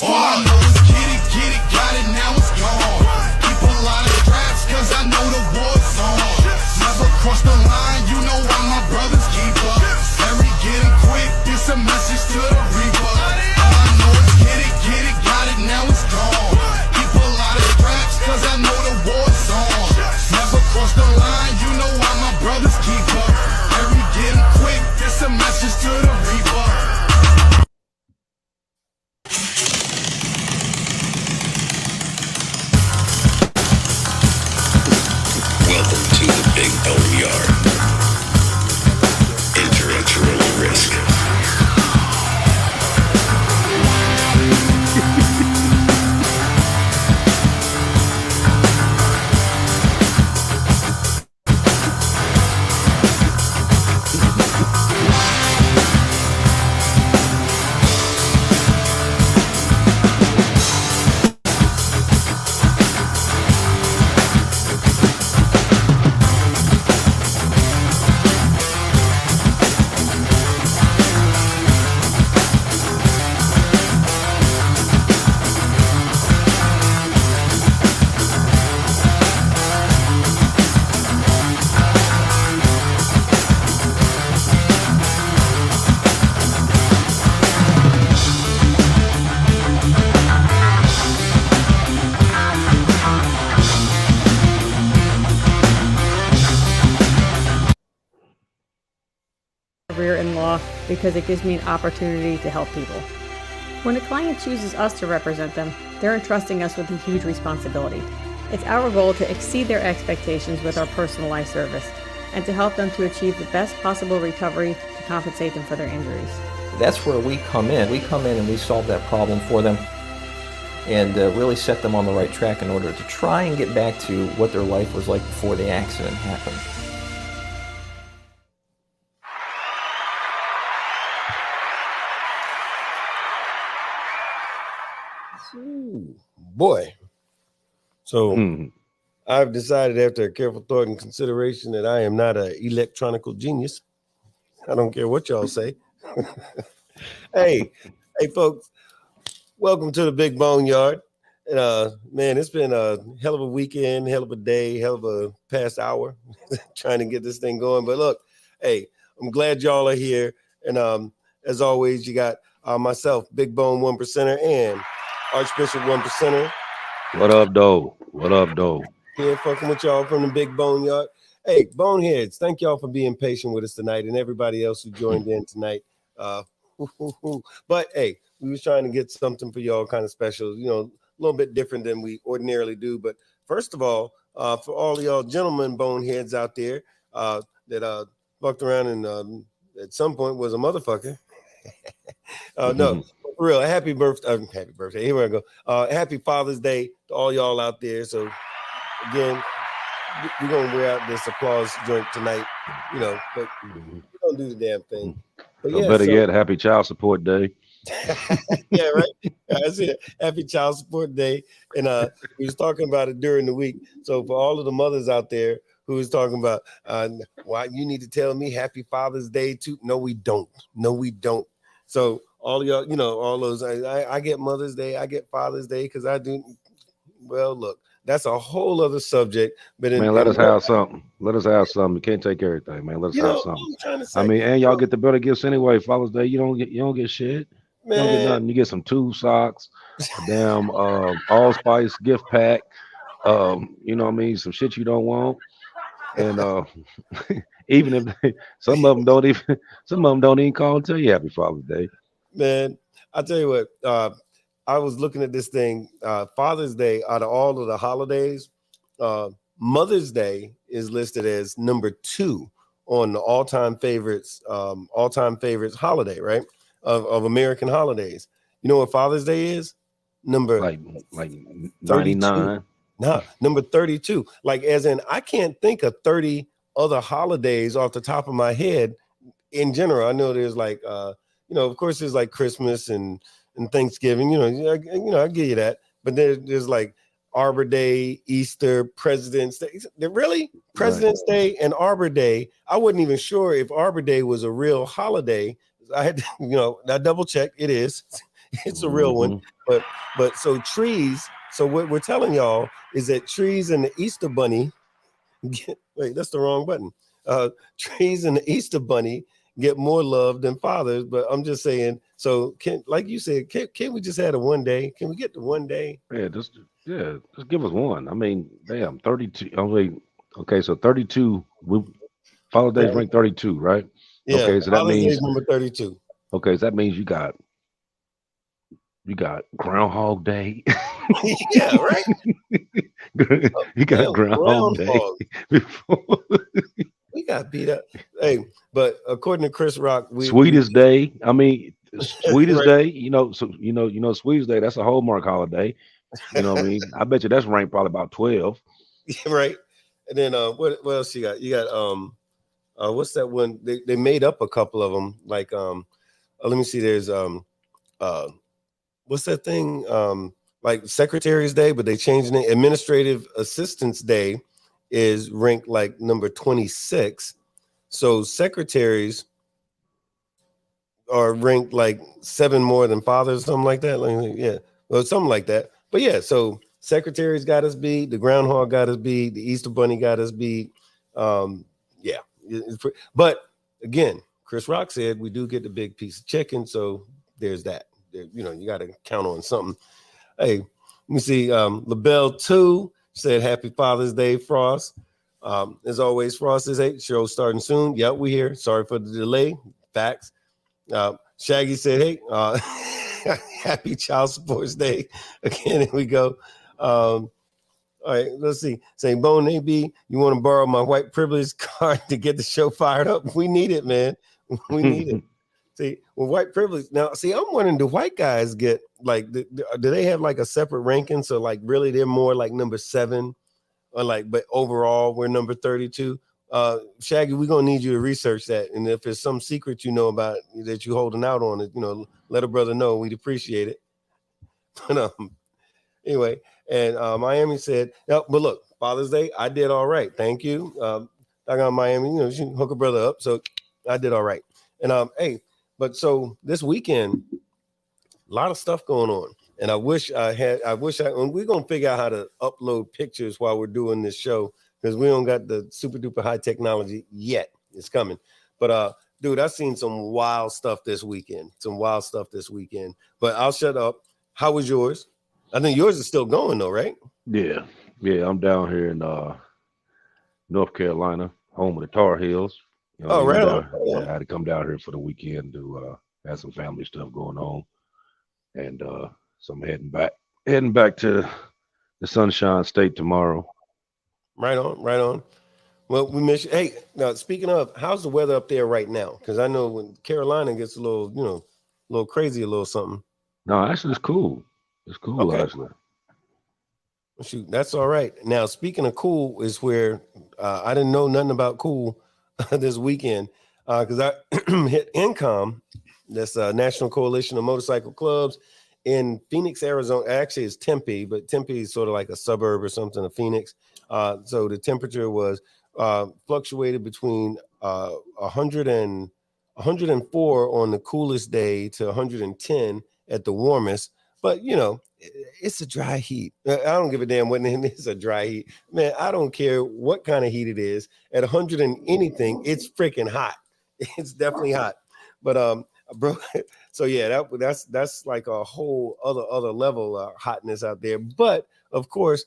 All I know is get it, got it, now it's gone. Keep a lot of straps, cause I know the war's on. Never cross the line, you know I'm my brother's keeper. Very getting quick, this a message to the reaper. All I know is get it, got it, now it's gone. Keep a lot of straps, cause I know the war's on. Never cross the line, you know I'm my brother's keeper. Very getting quick, this a message to the reaper. Welcome to the Big BoneYard. Enter at your own risk. Career in law because it gives me an opportunity to help people. When a client chooses us to represent them, they're entrusting us with a huge responsibility. It's our goal to exceed their expectations with our personalized service and to help them to achieve the best possible recovery to compensate them for their injuries. That's where we come in. We come in and we solve that problem for them and really set them on the right track in order to try and get back to what their life was like before the accident happened. Ooh, boy. So I've decided after a careful thought and consideration that I am not an electronical genius. I don't care what y'all say. Hey, folks, welcome to the Big BoneYard. And man, it's been a hell of a weekend, hell of a day, hell of a past hour trying to get this thing going. But look, hey, I'm glad y'all are here. And as always, you got myself, Big Bone 1%er, and Archbishop 1%er. What up, though? What up, though? Here fucking with y'all from the Big BoneYard. Hey, Boneheads, thank y'all for being patient with us tonight and everybody else who joined in tonight. But hey, we was trying to get something for y'all kind of special, you know, a little bit different than we ordinarily do. But first of all, for all of y'all gentlemen boneheads out there that fucked around and at some point was a motherfucker. No, for real, happy birthday. Here we go. Happy Father's Day to all y'all out there. So again, we're gonna wear out this applause joint tonight, you know, but we don't do the damn thing. But yeah, better yet, happy Child Support Day. Yeah, right. I see. Happy Child Support Day, and we was talking about it during the week. So for all of the mothers out there who was talking about why you need to tell me Happy Father's Day too. No, we don't. No, we don't. So all of y'all, you know, all those. I get Mother's Day. I get Father's Day because I do. Well, look. That's a whole other subject. But man, let us have something. Let us have something. You can't take everything, man. Let us have something. I mean, and y'all get the better gifts anyway. Father's Day, you don't get shit. Man. You don't get nothing. You get some tube socks, a damn allspice gift pack. You know what I mean? Some shit you don't want. And even if some of them don't even call and tell you Happy Father's Day. Man, I tell you what. I was looking at this thing, Father's Day, out of all of the holidays, Mother's Day is listed as number 2 on the all-time favorites holiday, right? Of American holidays. You know what Father's Day is? Number like 99. No, number 32. Like as in, I can't think of 30 other holidays off the top of my head in general. I know there's like you know, of course there's like Christmas and Thanksgiving, you know, I give you that. But there's like Arbor Day, Easter, President's Day. Really? President's Day and Arbor Day. I wasn't even sure if Arbor Day was a real holiday. I had to, you know, I double checked. It is. It's a real one. But so trees. So what we're telling y'all is that trees and the Easter Bunny. Wait, that's the wrong button. Trees and the Easter Bunny get more love than fathers. But I'm just saying. So like you said, can we just have a one day? Can we get the one day? Yeah, just give us one. I mean, damn, 32. I mean, okay, so 32. Father's Day is ranked 32, right? Yeah. Okay, so that means number 32. Okay, so that means you got Groundhog Day. Yeah, right. You got Groundhog Day before. We got beat up. Hey, but according to Chris Rock, Sweetest Day. I mean, Sweetest right. Day. You know, so Sweetest Day. That's a Hallmark holiday. You know what I mean? I bet you that's ranked probably about 12. Right. And then what else you got? You got what's that one? They made up a couple of them. Like let me see. There's what's that thing? Like Secretary's Day, but they changed it. Administrative Assistance Day is ranked like number 26. So secretaries are ranked like 7 more than fathers, something like that. Like, yeah, well, something like that. But yeah, so secretaries got us beat. The groundhog got us beat. The Easter Bunny got us beat. Yeah, but again, Chris Rock said we do get the big piece of chicken, so there's that. You know, you got to count on something. Hey, let me see. LaBelle 2 said Happy Father's Day, Frost. As always, Frost is 8. Show starting soon. Yep, we here. Sorry for the delay. Facts. Shaggy said, hey, happy Child Support Day. Again, here we go. All right, let's see. Saying Bone AB, you want to borrow my white privilege card to get the show fired up? We need it, man. We need it. See, well, white privilege. Now, see, I'm wondering, do white guys get like, do they have like a separate ranking? So, like, really, they're more like number 7, or like, but overall, we're number 32. Shaggy, we're gonna need you to research that, and if there's some secret you know about that you're holding out on it, you know, let a brother know. We'd appreciate it. But anyway, and Miami said, no, but look, Father's Day, I did all right. Thank you. I got Miami, you know, she hook a brother up, so I did all right. And hey. But so this weekend, a lot of stuff going on. And and we're going to figure out how to upload pictures while we're doing this show, because we don't got the super duper high technology yet. It's coming. But dude, I've seen some wild stuff this weekend. But I'll shut up. How was yours? I think yours is still going though, right? Yeah. I'm down here in North Carolina, home of the Tar Heels. You know, right. I had to come down here for the weekend to have some family stuff going on, and so I'm heading back to the Sunshine State tomorrow. Right on. Well, we miss you. Hey, now speaking of, how's the weather up there right now? Because I know when Carolina gets a little, you know, a little crazy, a little something. No, actually, it's cool. It's cool, okay. Actually. Shoot, that's all right. Now, speaking of cool, is where I didn't know nothing about cool this weekend, because I hit NCOM, that's National Coalition of Motorcycle Clubs in Phoenix, Arizona. Actually, it's Tempe, but Tempe is sort of like a suburb or something of Phoenix. So the temperature was fluctuated between 100 and 104 on the coolest day to 110 at the warmest. But, you know, it's a dry heat. I don't give a damn what it's a dry heat. Man, I don't care what kind of heat it is. At 100 and anything, it's freaking hot. It's definitely hot. But, bro, so yeah, that's like a whole other level of hotness out there. But, of course,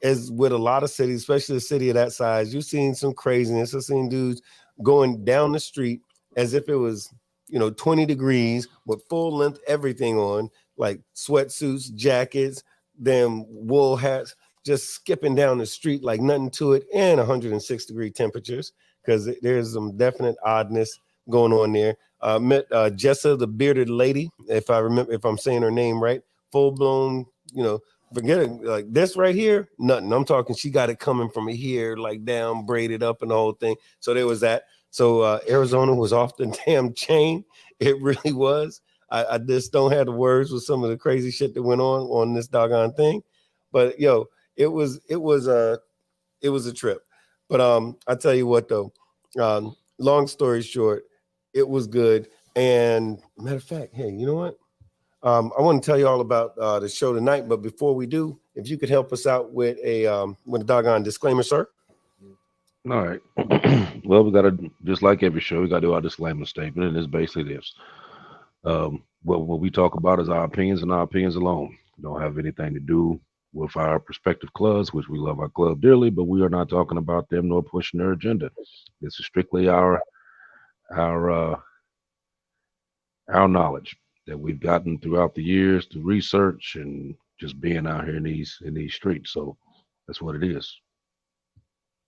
as with a lot of cities, especially a city of that size, you've seen some craziness. I've seen dudes going down the street as if it was, 20 degrees with full length everything on, like sweatsuits, jackets, them wool hats, just skipping down the street like nothing to it, and 106 degree temperatures, because there's some definite oddness going on there. Met Jessa, the bearded lady, if I'm saying her name right, full blown, forget it, like this right here, nothing. I'm talking, she got it coming from here, like down, braided up and the whole thing. So there was that. So Arizona was off the damn chain. It really was. I just don't have the words with some of the crazy shit that went on this doggone thing. But it was a trip. But I tell you what though, long story short, it was good. And matter of fact, hey, you know what? I want to tell you all about the show tonight, but before we do, if you could help us out with a doggone disclaimer, sir. All right. Well, we got to, just like every show, we got to do our disclaimer statement, and it's basically this. What we talk about is our opinions and our opinions alone. We don't have anything to do with our prospective clubs, which we love our club dearly, but we are not talking about them nor pushing their agenda. This is strictly our knowledge that we've gotten throughout the years through research and just being out here in these streets. So that's what it is.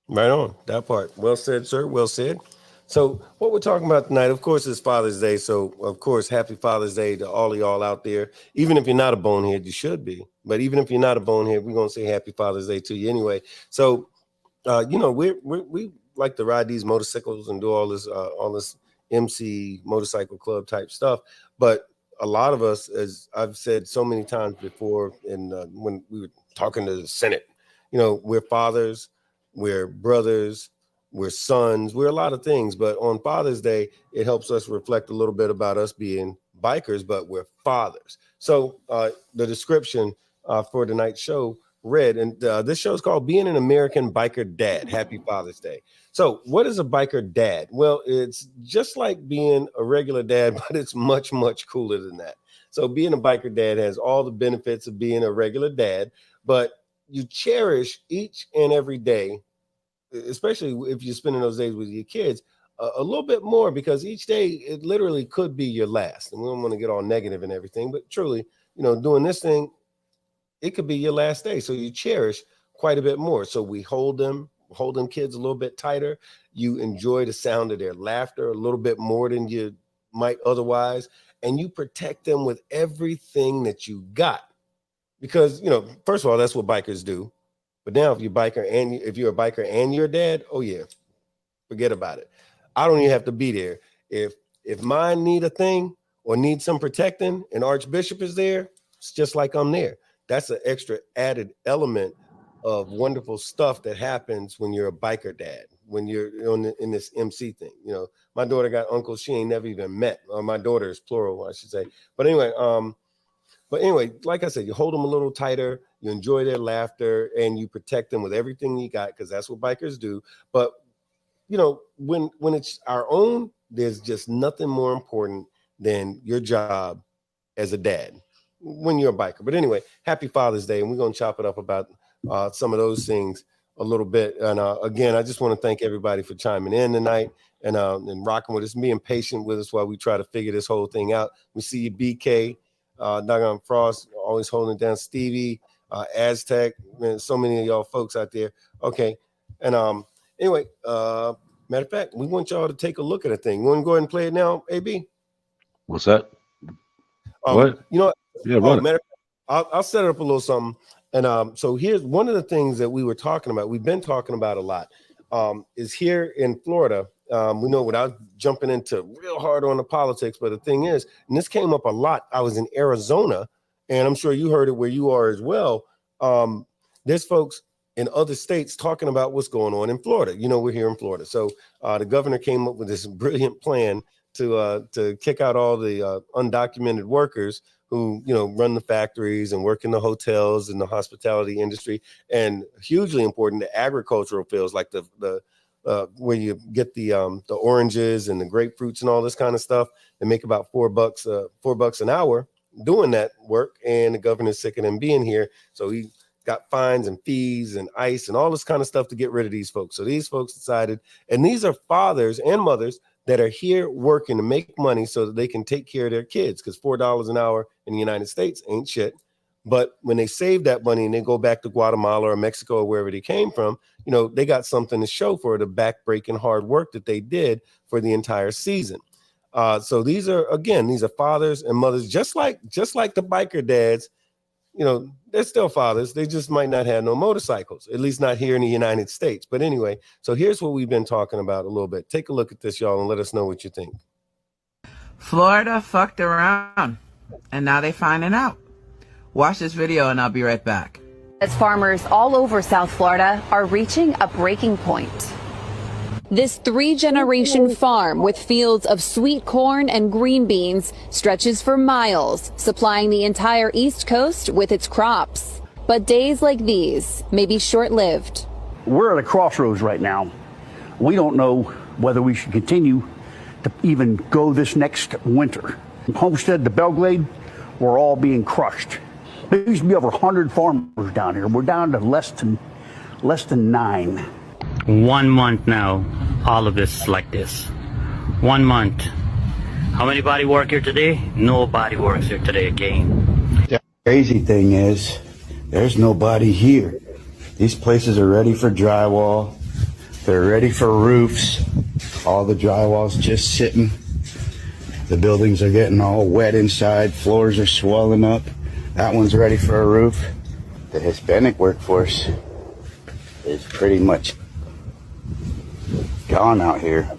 Right on, that part. Well said, sir. Well said. So what we're talking about tonight, of course, is Father's Day. So, of course, happy Father's Day to all of y'all out there. Even if you're not a bonehead, you should be. But even if you're not a bonehead, we're going to say happy Father's Day to you anyway. So, we like to ride these motorcycles and do all this MC motorcycle club type stuff. But a lot of us, as I've said so many times before, and when we were talking to the Senate, we're fathers, we're brothers, we're sons, we're a lot of things. But on Father's Day, it helps us reflect a little bit about us being bikers, but we're fathers. So the description for tonight's show read, and this show is called Being an American Biker Dad. Happy Father's Day. So what is a biker dad? Well, it's just like being a regular dad, but it's much, much cooler than that. So being a biker dad has all the benefits of being a regular dad, but you cherish each and every day, especially if you're spending those days with your kids, a little bit more, because each day it literally could be your last. And we don't want to get all negative and everything, but truly, doing this thing, it could be your last day. So you cherish quite a bit more. So we hold them kids a little bit tighter. You enjoy the sound of their laughter a little bit more than you might otherwise. And you protect them with everything that you got. Because, first of all, that's what bikers do. But now if you're a biker and you're a dad, oh yeah, forget about it. I don't even have to be there. If mine need a thing or need some protecting and Archbishop is there, it's just like I'm there. That's an extra added element of wonderful stuff that happens when you're a biker dad, when you're in this MC thing. My daughter got uncles she ain't never even met. Or my daughter is plural, I should say. But anyway, like I said, you hold them a little tighter, you enjoy their laughter, and you protect them with everything you got, because that's what bikers do. But when it's our own, there's just nothing more important than your job as a dad when you're a biker. But anyway, happy Father's Day, and we're going to chop it up about some of those things a little bit. And again, I just want to thank everybody for chiming in tonight and rocking with us, being patient with us while we try to figure this whole thing out. We see you, BK, Doggone Frost, always holding down, Stevie, Aztec, man, so many of y'all folks out there. Okay. And anyway, matter of fact, we want y'all to take a look at a thing. You want to go ahead and play it now, AB? What's that? What? Yeah, run it. I'll set it up a little something. And so here's one of the things that we were talking about. We've been talking about a lot. Is here in Florida. We know, without jumping into real hard on the politics, but the thing is, and this came up a lot. I was in Arizona, and I'm sure you heard it where you are as well. There's folks in other states talking about what's going on in Florida. We're here in Florida. So the governor came up with this brilliant plan to kick out all the undocumented workers who, run the factories and work in the hotels and the hospitality industry, and hugely important, the agricultural fields, like the where you get the oranges and the grapefruits and all this kind of stuff. They make about $4 an hour doing that work, and the governor's sick of them being here, so he got fines and fees and ICE and all this kind of stuff to get rid of these folks. So these folks decided, and these are fathers and mothers that are here working to make money so that they can take care of their kids, because $4 an hour in the United States ain't shit. But when they save that money and they go back to Guatemala or Mexico or wherever they came from, they got something to show for the backbreaking hard work that they did for the entire season. So these are fathers and mothers, just like the biker dads. They're still fathers. They just might not have no motorcycles, at least not here in the United States. But anyway, so here's what we've been talking about a little bit. Take a look at this, y'all, and let us know what you think. Florida fucked around, and now they finding out. Watch this video, and I'll be right back. As farmers all over South Florida are reaching a breaking point. This 3-generation farm with fields of sweet corn and green beans stretches for miles, supplying the entire East Coast with its crops. But days like these may be short-lived. We're at a crossroads right now. We don't know whether we should continue to even go this next winter. Homestead, the Belglade, we're all being crushed. There used to be over 100 farmers down here. We're down to less than 9. 1 month now, all of this is like this. 1 month. How many body work here today? Nobody works here today again. The crazy thing is, there's nobody here. These places are ready for drywall. They're ready for roofs. All the drywall's just sitting. The buildings are getting all wet inside. Floors are swelling up. That one's ready for a roof. The Hispanic workforce is pretty much gone out here.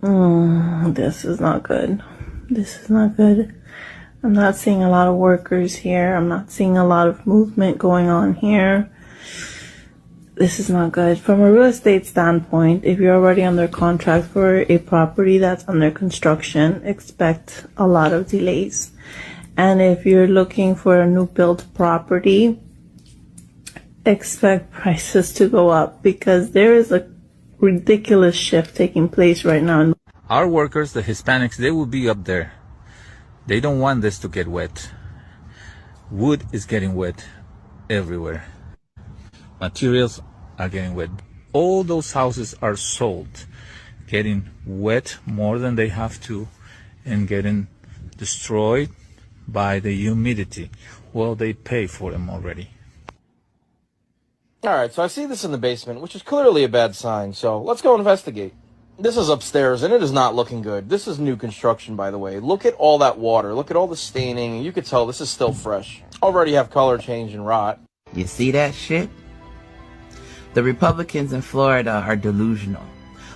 This is not good. This is not good. I'm not seeing a lot of workers here. I'm not seeing a lot of movement going on here. This is not good. From a real estate standpoint, if you're already under contract for a property that's under construction, expect a lot of delays. And if you're looking for a new built property, expect prices to go up because there is a ridiculous shift taking place right now. Our workers, the Hispanics, they will be up there. They don't want this to get wet. Wood is getting wet everywhere. Materials are getting wet. All those houses are sold, getting wet more than they have to and getting destroyed by the humidity. Well, they pay for them already. Alright, so I see this in the basement, which is clearly a bad sign, so let's go investigate. This is upstairs, and it is not looking good. This is new construction, by the way. Look at all that water. Look at all the staining. You could tell this is still fresh. Already have color change and rot. You see that shit? The Republicans in Florida are delusional.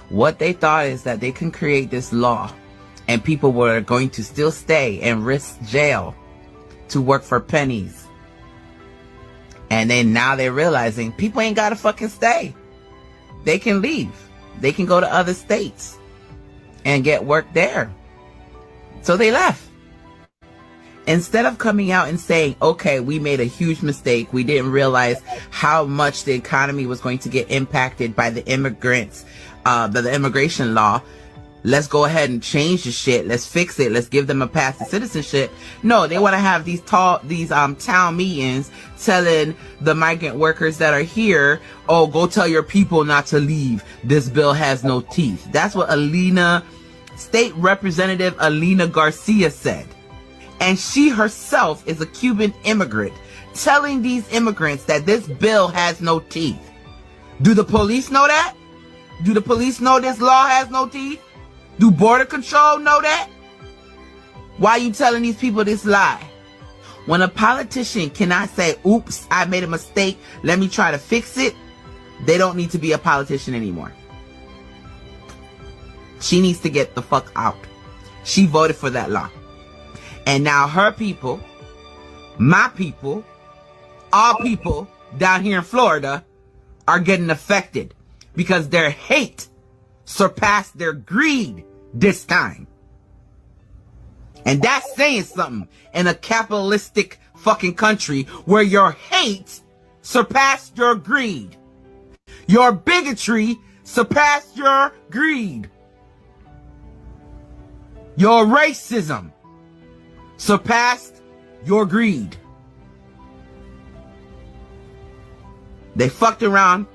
What they thought is that they can create this law and people were going to still stay and risk jail to work for pennies. And then now they're realizing people ain't gotta fucking stay. They can leave. They can go to other states and get work there. So they left. Instead of coming out and saying, okay, we made a huge mistake. We didn't realize how much the economy was going to get impacted by the immigrants, the immigration law. Let's go ahead and change the shit. Let's fix it. Let's give them a path to citizenship. No, they want to have these town meetings telling the migrant workers that are here, oh, go tell your people not to leave. This bill has no teeth. That's what State Representative Alina Garcia said. And she herself is a Cuban immigrant telling these immigrants that this bill has no teeth. Do the police know that? Do the police know this law has no teeth? Do Border Control know that? Why are you telling these people this lie? When a politician cannot say, oops, I made a mistake, let me try to fix it, they don't need to be a politician anymore. She needs to get the fuck out. She voted for that law. And now her people, my people, all people down here in Florida are getting affected because their hate surpassed their greed this time. And that's saying something in a capitalistic fucking country where your hate surpassed your greed. Your bigotry surpassed your greed. Your racism surpassed your greed. They fucked around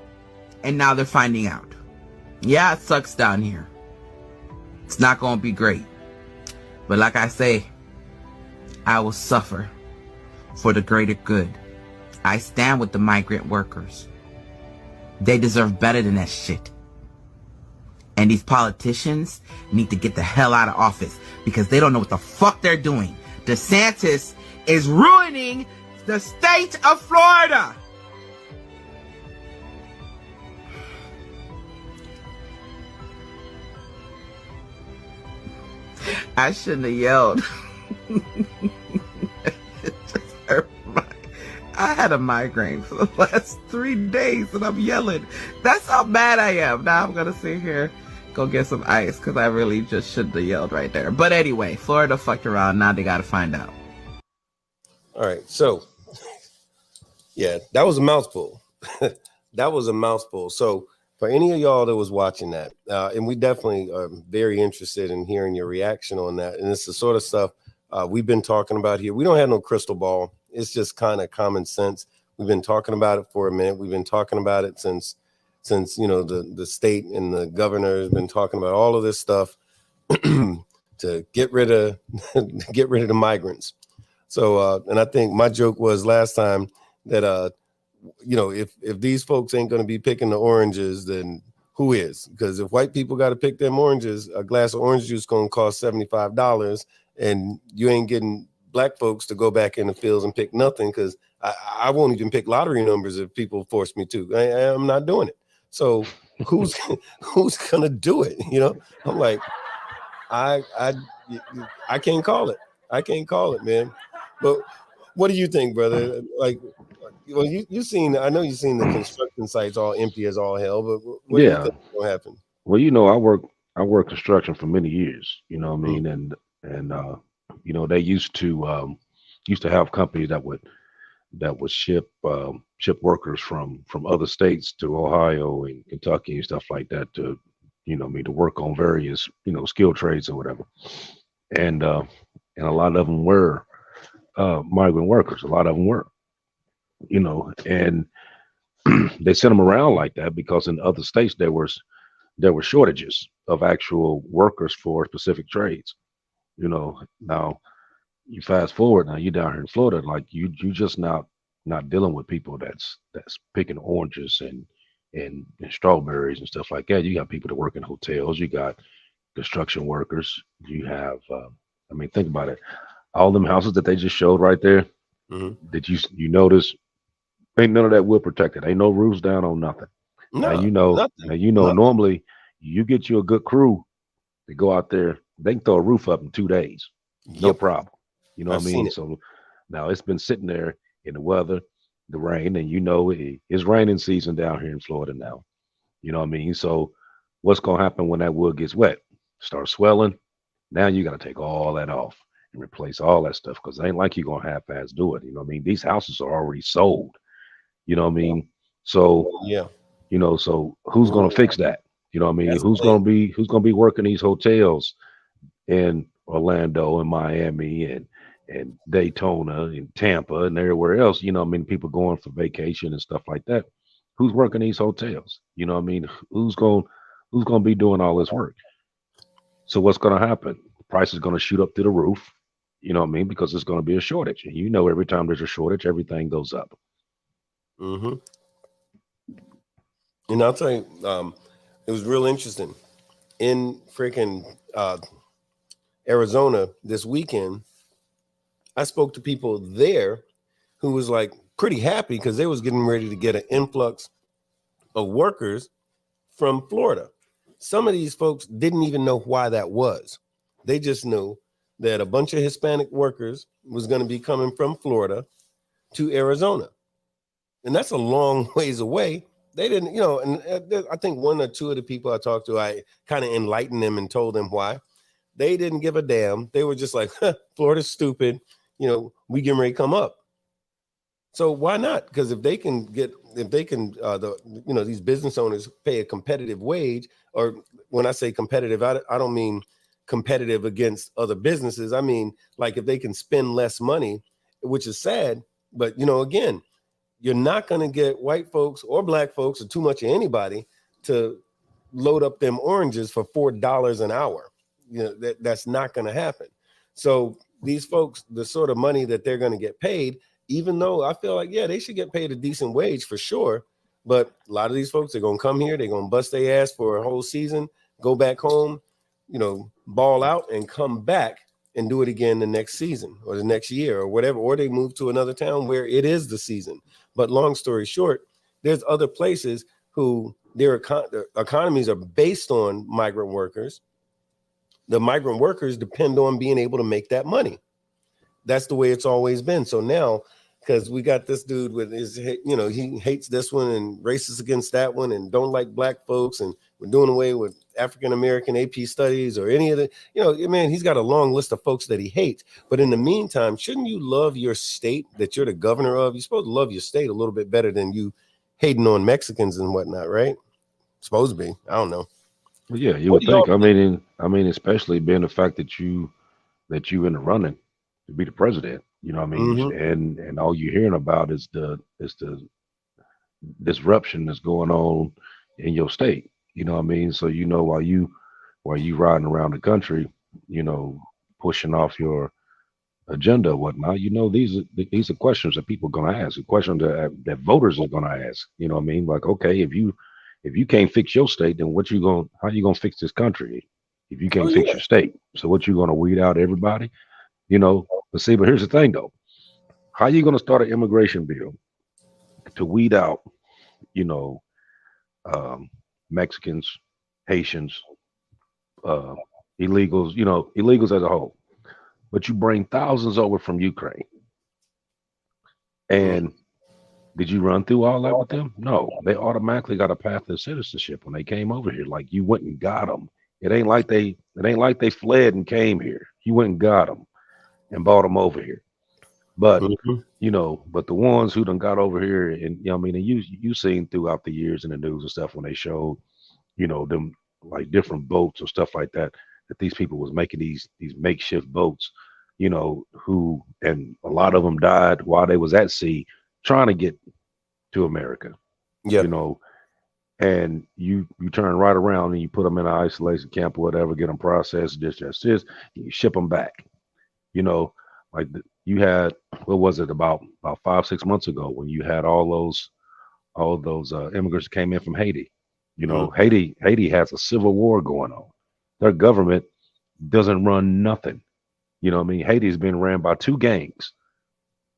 and now they're finding out. Yeah, it sucks down here. It's not going to be great. But like I say, I will suffer for the greater good. I stand with the migrant workers. They deserve better than that shit. And these politicians need to get the hell out of office because they don't know what the fuck they're doing. DeSantis is ruining the state of Florida. I shouldn't have yelled. It just hurt I had a migraine for the last 3 days and I'm yelling. That's how mad I am. Now I'm going to sit here, go get some ice because I really just shouldn't have yelled right there. But anyway, Florida fucked around. Now they got to find out. All right. So, yeah, that was a mouthful. That was a mouthful. So for any of y'all that was watching that, and we definitely are very interested in hearing your reaction on that. And it's the sort of stuff we've been talking about here. We don't have no crystal ball. It's just kind of common sense. We've been talking about it for a minute. We've been talking about it since you know the state and the governor has been talking about all of this stuff to get rid of the migrants. So and I think my joke was last time that you know, if these folks ain't going to be picking the oranges, then who is? Because if white people got to pick them oranges, a glass of orange juice going to cost $75, and you ain't getting black folks to go back in the fields and pick nothing, because I won't even pick lottery numbers if people force me to. I'm not doing it. So who's going to do it? You know, I'm like, I can't call it. I can't call it, man. But what do you think, brother? Like, well, you seen, I know you've seen the construction sites all empty as all hell, but what do you think will happen? Well, you know, I work construction for many years, you know what I mean? And you know, they used to have companies that would ship workers from other states to Ohio and Kentucky and stuff like that to, you know, to work on various, you know, skilled trades or whatever. And a lot of them were migrant workers. A lot of them were, you know, and they sent them around like that because in other states there were shortages of actual workers for specific trades. You know, now you fast forward, now you're down here in Florida, like you just not dealing with people that's picking oranges and strawberries and stuff like that. You got people that work in hotels, you got construction workers, you have I mean, think about it. All them houses that they just showed right there, did you notice ain't none of that wood protected? Ain't no roofs down on nothing. No, now you know normally you get you a good crew to go out there, they can throw a roof up in 2 days. No problem. You know what I mean? So now it's been sitting there in the weather, the rain, and you know it's raining season down here in Florida now. You know what I mean? So what's gonna happen when that wood gets wet? Start swelling. Now you gotta take all that off and replace all that stuff, because it ain't like you're gonna half-ass do it. You know what I mean? These houses are already sold. You know what I mean? So you know, so who's gonna fix that? You know what I mean? Who's gonna be working these hotels in Orlando and Miami and Daytona and Tampa and everywhere else? You know what I mean? People going for vacation and stuff like that. Who's working these hotels? You know what I mean? Who's gonna be doing all this work? So what's gonna happen? The price is gonna shoot up through the roof. You know what I mean? Because it's gonna be a shortage. And you know, every time there's a shortage, everything goes up. And I'll tell you, it was real interesting. In freaking Arizona this weekend, I spoke to people there who was like pretty happy because they was getting ready to get an influx of workers from Florida. Some of these folks didn't even know why that was. They just knew that a bunch of Hispanic workers was going to be coming from Florida to Arizona. And that's a long ways away. They didn't, you know, and I think one or two of the people I talked to, I kind of enlightened them and told them why. They didn't give a damn. They were just like, Florida's stupid. You know, we getting ready to come up. So why not? Because if they can, these business owners pay a competitive wage, or when I say competitive, I don't mean competitive against other businesses. I mean, like if they can spend less money, which is sad, but you know, again, you're not going to get white folks or black folks or too much of anybody to load up them oranges for $4 an hour. You know, that's not going to happen. So these folks, the sort of money that they're going to get paid, even though I feel like, yeah, they should get paid a decent wage for sure. But a lot of these folks are going to come here, they're going to bust their ass for a whole season, go back home, you know, ball out and come back and do it again the next season or the next year or whatever, or they move to another town where it is the season. But long story short, there's other places who their economies are based on migrant workers. The migrant workers depend on being able to make that money. That's the way it's always been. So now because we got this dude with his, you know, he hates this one and racist against that one and don't like black folks, and we're doing away with African American AP studies or any of the, you know, man, he's got a long list of folks that he hates. But in the meantime, shouldn't you love your state that you're the governor of? You're supposed to love your state a little bit better than you hating on Mexicans and whatnot, right? Supposed to be. I don't know. Well, yeah, you would think. I mean, especially being the fact that you in the running to be the president. You know what I mean? And all you're hearing about is the disruption that's going on in your state. You know what I mean? So you know, while you riding around the country, you know, pushing off your agenda or whatnot, you know, these are questions that people are gonna ask, questions that voters are gonna ask. You know what I mean? Like, okay, if you can't fix your state, then how you gonna fix this country if you can't fix your state? So what, you gonna weed out everybody? You know, but here's the thing though. How you gonna start an immigration bill to weed out, you know, Mexicans, Haitians, illegals, you know, illegals as a whole, but you bring thousands over from Ukraine? And did you run through all that with them? No, they automatically got a path to citizenship when they came over here. Like, you went and got them. It ain't like they fled and came here. You went and got them and brought them over here. But you know, but the ones who done got over here, and you know, I mean, and you seen throughout the years in the news and stuff when they showed, you know, them like different boats or stuff like that these people was making these makeshift boats, you know, and a lot of them died while they was at sea trying to get to America. Yeah, you know, and you turn right around and you put them in an isolation camp or whatever, get them processed, this, you ship them back. You know, like you had, what was it, about 5-6 months ago, when you had all those immigrants came in from Haiti. You know, Haiti has a civil war going on. Their government doesn't run nothing. You know what I mean? Haiti's been ran by 2 gangs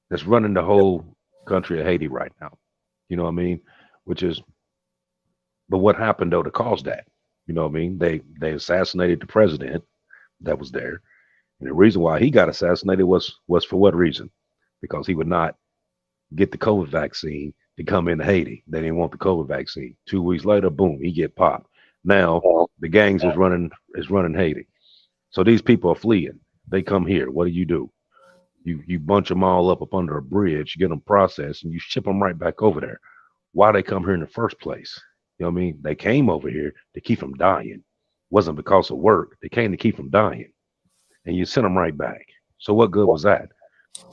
that's running the whole country of Haiti right now. You know what I mean? But what happened though to cause that? You know what I mean? They assassinated the president that was there. And the reason why he got assassinated was for what reason? Because he would not get the COVID vaccine to come into Haiti. They didn't want the COVID vaccine. 2 weeks later, boom, he get popped. Now the gangs is running Haiti. So these people are fleeing. They come here. What do? You bunch them all up under a bridge, get them processed, and you ship them right back over there. Why they come here in the first place? You know what I mean? They came over here to keep them dying. Wasn't because of work. They came to keep them dying. And you send them right back. So what good was that?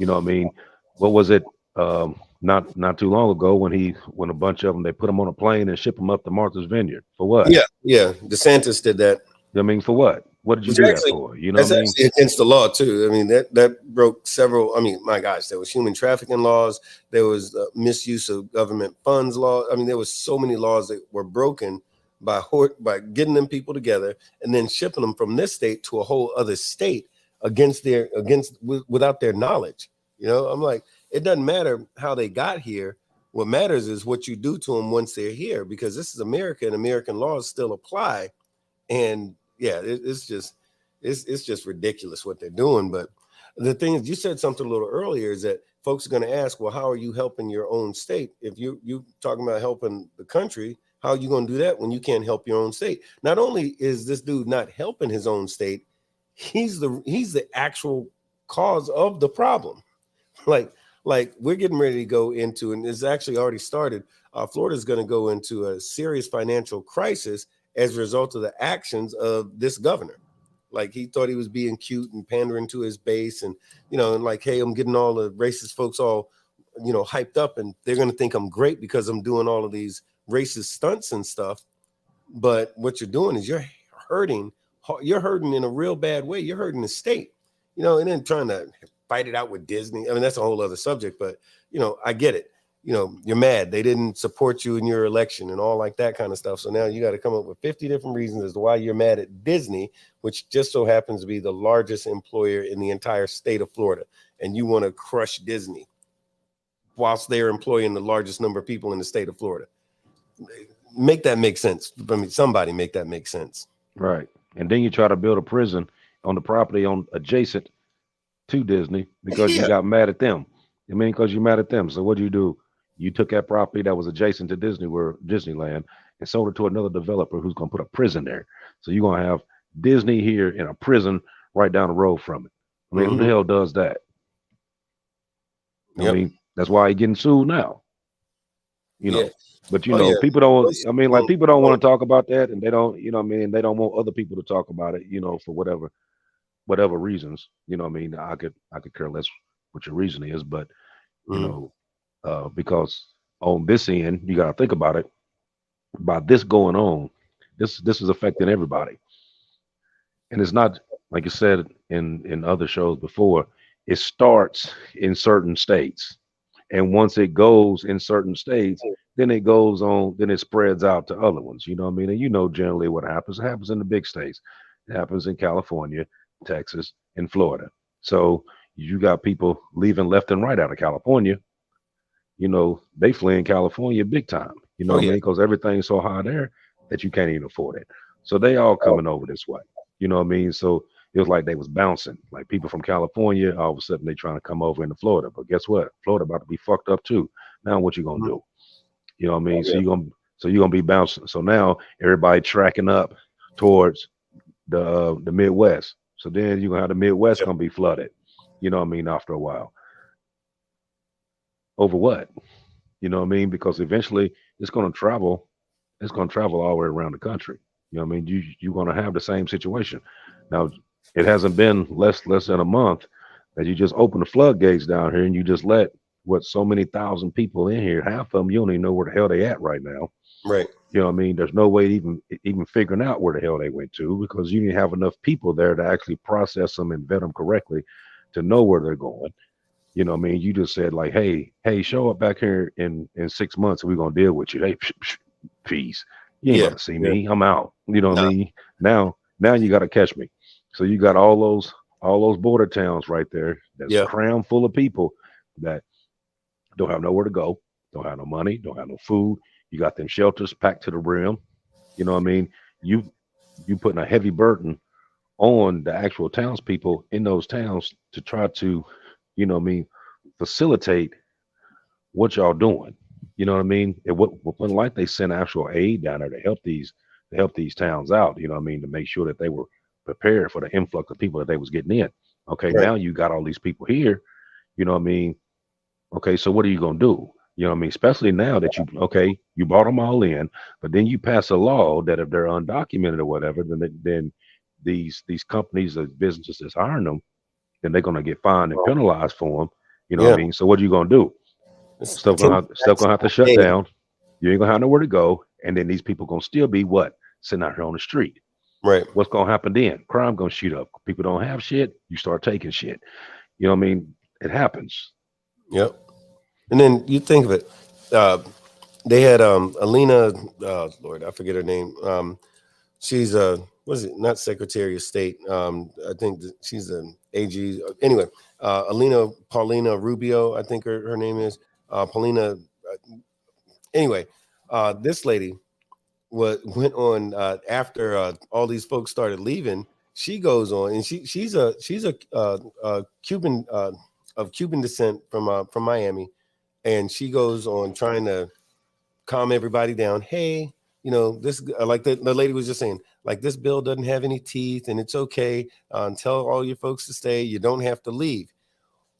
You know what I mean? What was it? Not too long ago when a bunch of them, they put them on a plane and ship them up to Martha's Vineyard. For what? Yeah. DeSantis did that. I mean, for what? What did you do that for? You know what I mean? Actually against the law too. I mean, that broke several. I mean, my gosh, there was human trafficking laws. There was misuse of government funds law. I mean, there was so many laws that were broken by getting them people together and then shipping them from this state to a whole other state without their knowledge. You know, I'm like, it doesn't matter how they got here. What matters is what you do to them once they're here, because this is America and American laws still apply. And yeah, it's just ridiculous what they're doing. But the thing is, you said something a little earlier, is that folks are going to ask, well, how are you helping your own state? If you talking about helping the country, how are you going to do that when you can't help your own state? Not only is this dude not helping his own state, he's the actual cause of the problem. Like we're getting ready to go into, and it's actually already started. Florida's going to go into a serious financial crisis as a result of the actions of this governor. Like, he thought he was being cute and pandering to his base, and you know, and like, hey, I'm getting all the racist folks all, you know, hyped up, and they're going to think I'm great because I'm doing all of these racist stunts and stuff. But what you're doing is you're hurting in a real bad way. You're hurting the state, you know, and then trying to fight it out with Disney. I mean, that's a whole other subject, but you know, I get it. You know, you're mad they didn't support you in your election and all like that kind of stuff. So now you got to come up with 50 different reasons as to why you're mad at Disney, which just so happens to be the largest employer in the entire state of Florida. And you want to crush Disney whilst they're employing the largest number of people in the state of Florida. Make that make sense. I mean, somebody make that make sense. Right. And then you try to build a prison on the property adjacent to Disney because you got mad at them. I mean, because you're mad at them. So what do? You took that property that was adjacent to Disneyland, and sold it to another developer who's going to put a prison there. So you're going to have Disney here and a prison right down the road from it. I mean, who the hell does that? I mean, that's why he's getting sued now. You know, but you know, people don't. I mean, like people don't want to talk about that, and they don't. You know, what I mean, they don't want other people to talk about it. You know, for whatever reasons. You know, what I mean, I could care less what your reason is, but you know, because on this end, you got to think about it. By this going on, this is affecting everybody, and it's not like you said in other shows before. It starts in certain states, and once it goes in certain states, then it goes on, then it spreads out to other ones. You know what I mean? And you know generally what happens. It happens in the big states. It happens in California, Texas, and Florida. So you got people leaving left and right out of California. You know, they flee in California big time. You know what I mean? Because everything's so high there that you can't even afford it. So they all coming over this way. You know what I mean? So it was like they was bouncing. Like people from California, all of a sudden they trying to come over into Florida. But guess what? Florida about to be fucked up too. Now what you gonna do? You know what I mean? So you're gonna be bouncing. So now everybody tracking up towards the Midwest. So then you're gonna have the Midwest gonna be flooded. You know what I mean? After a while. Over what? You know what I mean? Because eventually it's gonna travel. It's gonna travel all the way around the country. You know what I mean? You're gonna have the same situation. Now it hasn't been less than a month that you just open the floodgates down here and you just let so many thousand people in here. Half of them you don't even know where the hell they at right now. Right. You know what I mean? There's no way even figuring out where the hell they went to because you didn't have enough people there to actually process them and vet them correctly to know where they're going. You know what I mean? You just said like, hey, show up back here in 6 months and we're gonna deal with you. Hey, peace. You ain't gonna see me. I'm out. You know what I mean? Now you gotta catch me. So you got all those border towns right there that's crammed full of people that don't have nowhere to go, don't have no money, don't have no food. You got them shelters packed to the brim. You know what I mean? You putting a heavy burden on the actual townspeople in those towns to try to, you know what I mean, facilitate what y'all doing. You know what I mean? It wasn't like they sent actual aid down there to help these towns out. You know what I mean? To make sure that they were prepared for the influx of people that they was getting in. Okay, now you got all these people here. You know what I mean? Okay, so what are you gonna do? You know what I mean? Especially now that you brought them all in, but then you pass a law that if they're undocumented or whatever, then these companies or businesses that's hiring them, then they're gonna get fined and penalized for them. You know what I mean? So what are you gonna do? Stuff gonna have to shut down. You ain't gonna have nowhere to go, and then these people gonna still be what? Sitting out here on the street. Right. What's gonna happen then? Crime gonna shoot up. People don't have shit. You start taking shit. You know what I mean? It happens. Yep. And then you think of it. They had Alina. Lord, I forget her name. She's what is it? Not Secretary of State. I think she's an AG. Anyway, Alina Paulina Rubio. I think her name is Paulina. Anyway, this lady went on after all these folks started leaving. She goes on and she's a Cuban of Cuban descent from Miami, and she goes on trying to calm everybody down. Hey, you know, this like the lady was just saying, like, this bill doesn't have any teeth and it's okay. Tell all your folks to stay. You don't have to leave.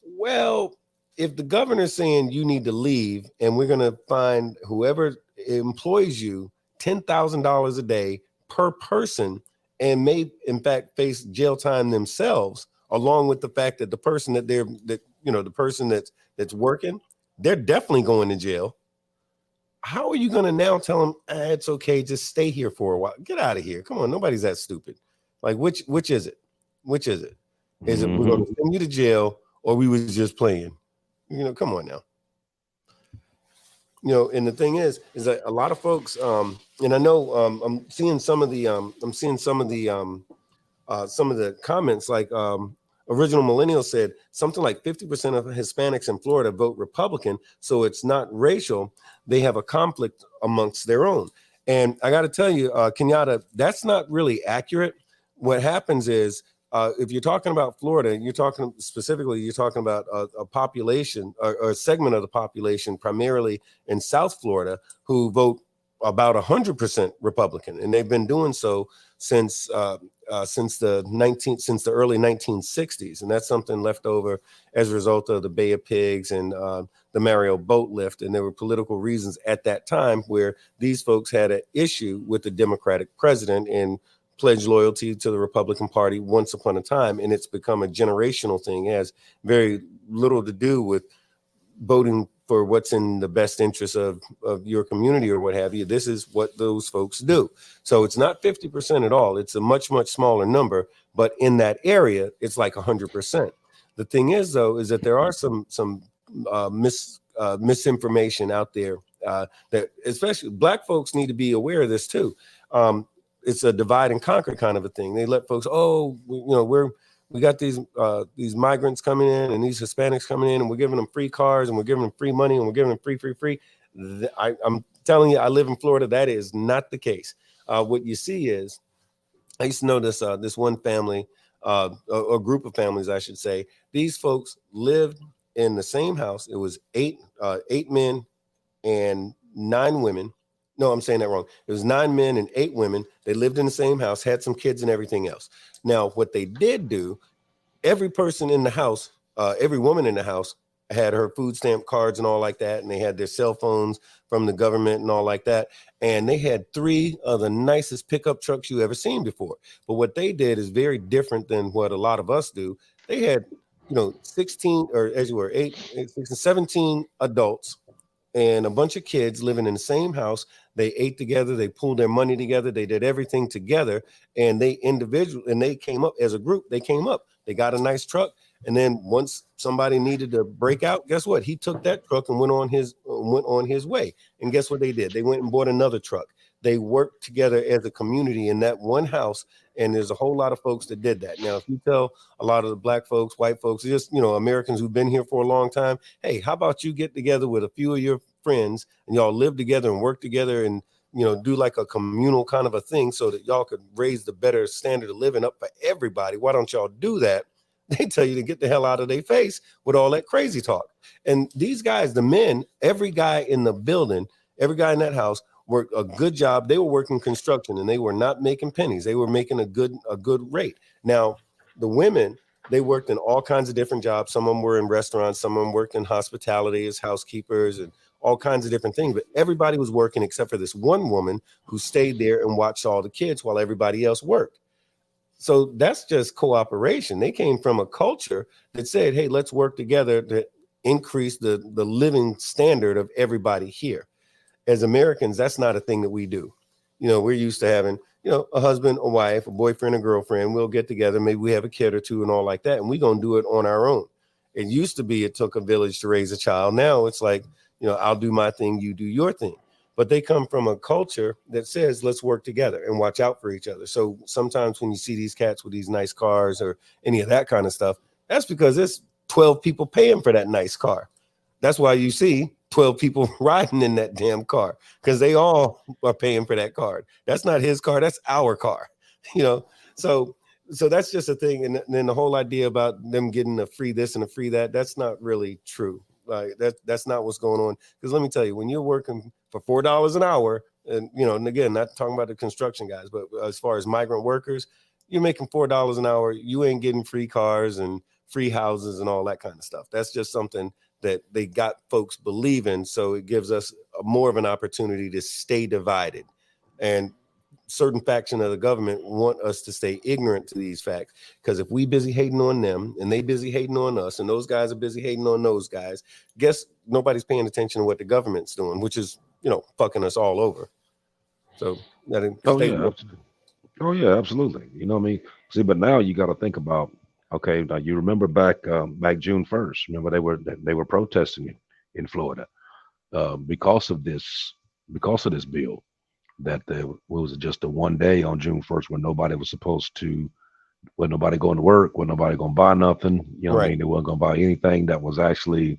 Well, if the governor's saying you need to leave and we're going to find whoever employs you $10,000 a day per person and may in fact face jail time themselves, along with the fact that the person the person that's working, they're definitely going to jail. How are you going to now tell them it's okay, just stay here for a while? Get out of here. Come on, nobody's that stupid. Like, which is it? Which is it? Is it we're going to send you to jail or we was just playing? You know, come on now. You know, and the thing is that a lot of folks, and I know I'm seeing some of the comments, like Original Millennial said something like 50% of Hispanics in Florida vote Republican, so it's not racial. They have a conflict amongst their own. And I got to tell you, Kenyatta, that's not really accurate. What happens is if you're talking about Florida, you're talking about a population or a segment of the population, primarily in South Florida, who vote about 100% Republican, and they've been doing so since the early 1960s, and that's something left over as a result of the Bay of Pigs and the Mario boat lift. And there were political reasons at that time where these folks had an issue with the Democratic president and pledged loyalty to the Republican Party once upon a time, and it's become a generational thing. It has very little to do with voting for what's in the best interest of your community or what have you. This is what those folks do. So it's not 50% at all. It's a much, much smaller number, but in that area, it's like 100%. The thing is, though, is that there are some misinformation out there that especially Black folks need to be aware of this too. It's a divide and conquer kind of a thing. They let folks, we got these migrants coming in and these Hispanics coming in, and we're giving them free cars and we're giving them free money and we're giving them free. I'm telling you, I live in Florida. That is not the case. What you see is, I used to know this one family, a group of families, I should say. These folks lived in the same house. It was eight men and 9 women. No, I'm saying that wrong. It was 9 men and 8 women. They lived in the same house, had some kids and everything else. Now, what they did do, every person in the house, every woman in the house had her food stamp cards and all like that. And they had their cell phones from the government and all like that. And they had 3 of the nicest pickup trucks you ever seen before. But what they did is very different than what a lot of us do. They had, 16 or as you were 17 adults and a bunch of kids living in the same house. They ate together, they pooled their money together, they did everything together, and they came up as a group. They came up, they got a nice truck, and then once somebody needed to break out, guess what? He took that truck and went on his way. And guess what they did? They went and bought another truck. They worked together as a community in that one house, and there's a whole lot of folks that did that. Now, if you tell a lot of the Black folks, white folks, just Americans who've been here for a long time, hey, how about you get together with a few of your friends and y'all live together and work together and do like a communal kind of a thing so that y'all could raise the better standard of living up for everybody? Why don't y'all do that? They tell you to get the hell out of their face with all that crazy talk. And these guys, the men, every guy in the building, every guy in that house worked a good job. They were working construction and they were not making pennies. They were making a good rate. Now, the women, they worked in all kinds of different jobs. Some of them were in restaurants, some of them worked in hospitality as housekeepers and all kinds of different things. But everybody was working except for this one woman who stayed there and watched all the kids while everybody else worked. So that's just cooperation. They came from a culture that said, hey, let's work together to increase the living standard of everybody here. As Americans, that's not a thing that we do. We're used to having, a husband, a wife, a boyfriend, a girlfriend. We'll get together. Maybe we have a kid or two and all like that. And we're going to do it on our own. It used to be it took a village to raise a child. Now it's like, I'll do my thing, you do your thing. But they come from a culture that says, let's work together and watch out for each other. So sometimes when you see these cats with these nice cars or any of that kind of stuff, that's because there's 12 people paying for that nice car. That's why you see 12 people riding in that damn car, because they all are paying for that car. That's not his car. That's our car, So that's just a thing. And then the whole idea about them getting a free this and a free that, that's not really true. Like that's not what's going on. Because let me tell you, when you're working for $4 an hour, and again, not talking about the construction guys, but as far as migrant workers, you're making $4 an hour. You ain't getting free cars and free houses and all that kind of stuff. That's just something that they got folks believing. So it gives us more of an opportunity to stay divided. And certain faction of the government want us to stay ignorant to these facts, because if we busy hating on them and they busy hating on us and those guys are busy hating on those guys, guess nobody's paying attention to what the government's doing, which is fucking us all over. So absolutely. See, but now you got to think about, okay, now you remember back June 1st, remember they were protesting in Florida because of this bill. That there was just a one day on June 1st when nobody was supposed to, when nobody going to work, when nobody going to buy nothing, They wasn't going to buy anything that was actually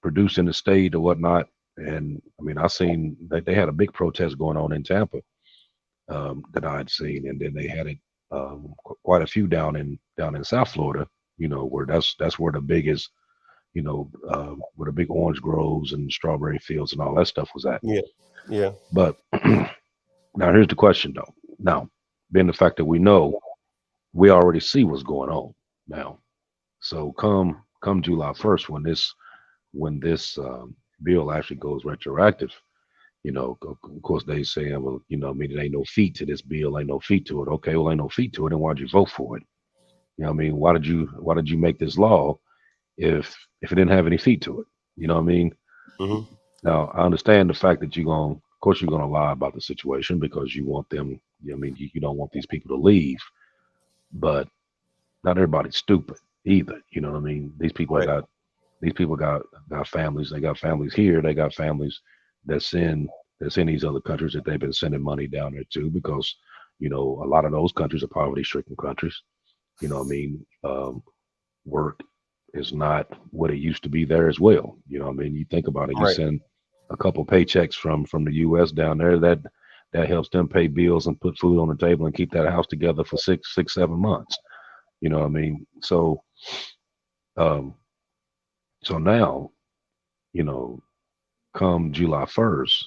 produced in the state or whatnot. And I seen that they had a big protest going on in Tampa that I had seen, and then they had it quite a few down in South Florida. Where that's where the biggest, where the big orange groves and strawberry fields and all that stuff was at. Yeah, yeah. But now here's the question, though. Now, being the fact that we already see what's going on now. So come July 1st, when this bill actually goes retroactive, of course they saying, well, there ain't no feet to this bill, ain't no feet to it. Okay, well, ain't no feet to it, then why'd you vote for it? Why did you make this law if it didn't have any feet to it? You know what I mean? Mm-hmm. Now I understand the fact that you're gonna lie about the situation because you want them. You don't want these people to leave, but not everybody's stupid either. You know what I mean? These people got families. They got families here. They got families that's in these other countries that they've been sending money down there to, because a lot of those countries are poverty-stricken countries. You know what I mean? Work is not what it used to be there as well. You know what I mean? You think about it. You send a couple paychecks from the U.S. down there, that helps them pay bills and put food on the table and keep that house together for 6-7 months. You know what I mean? So now, come July 1st,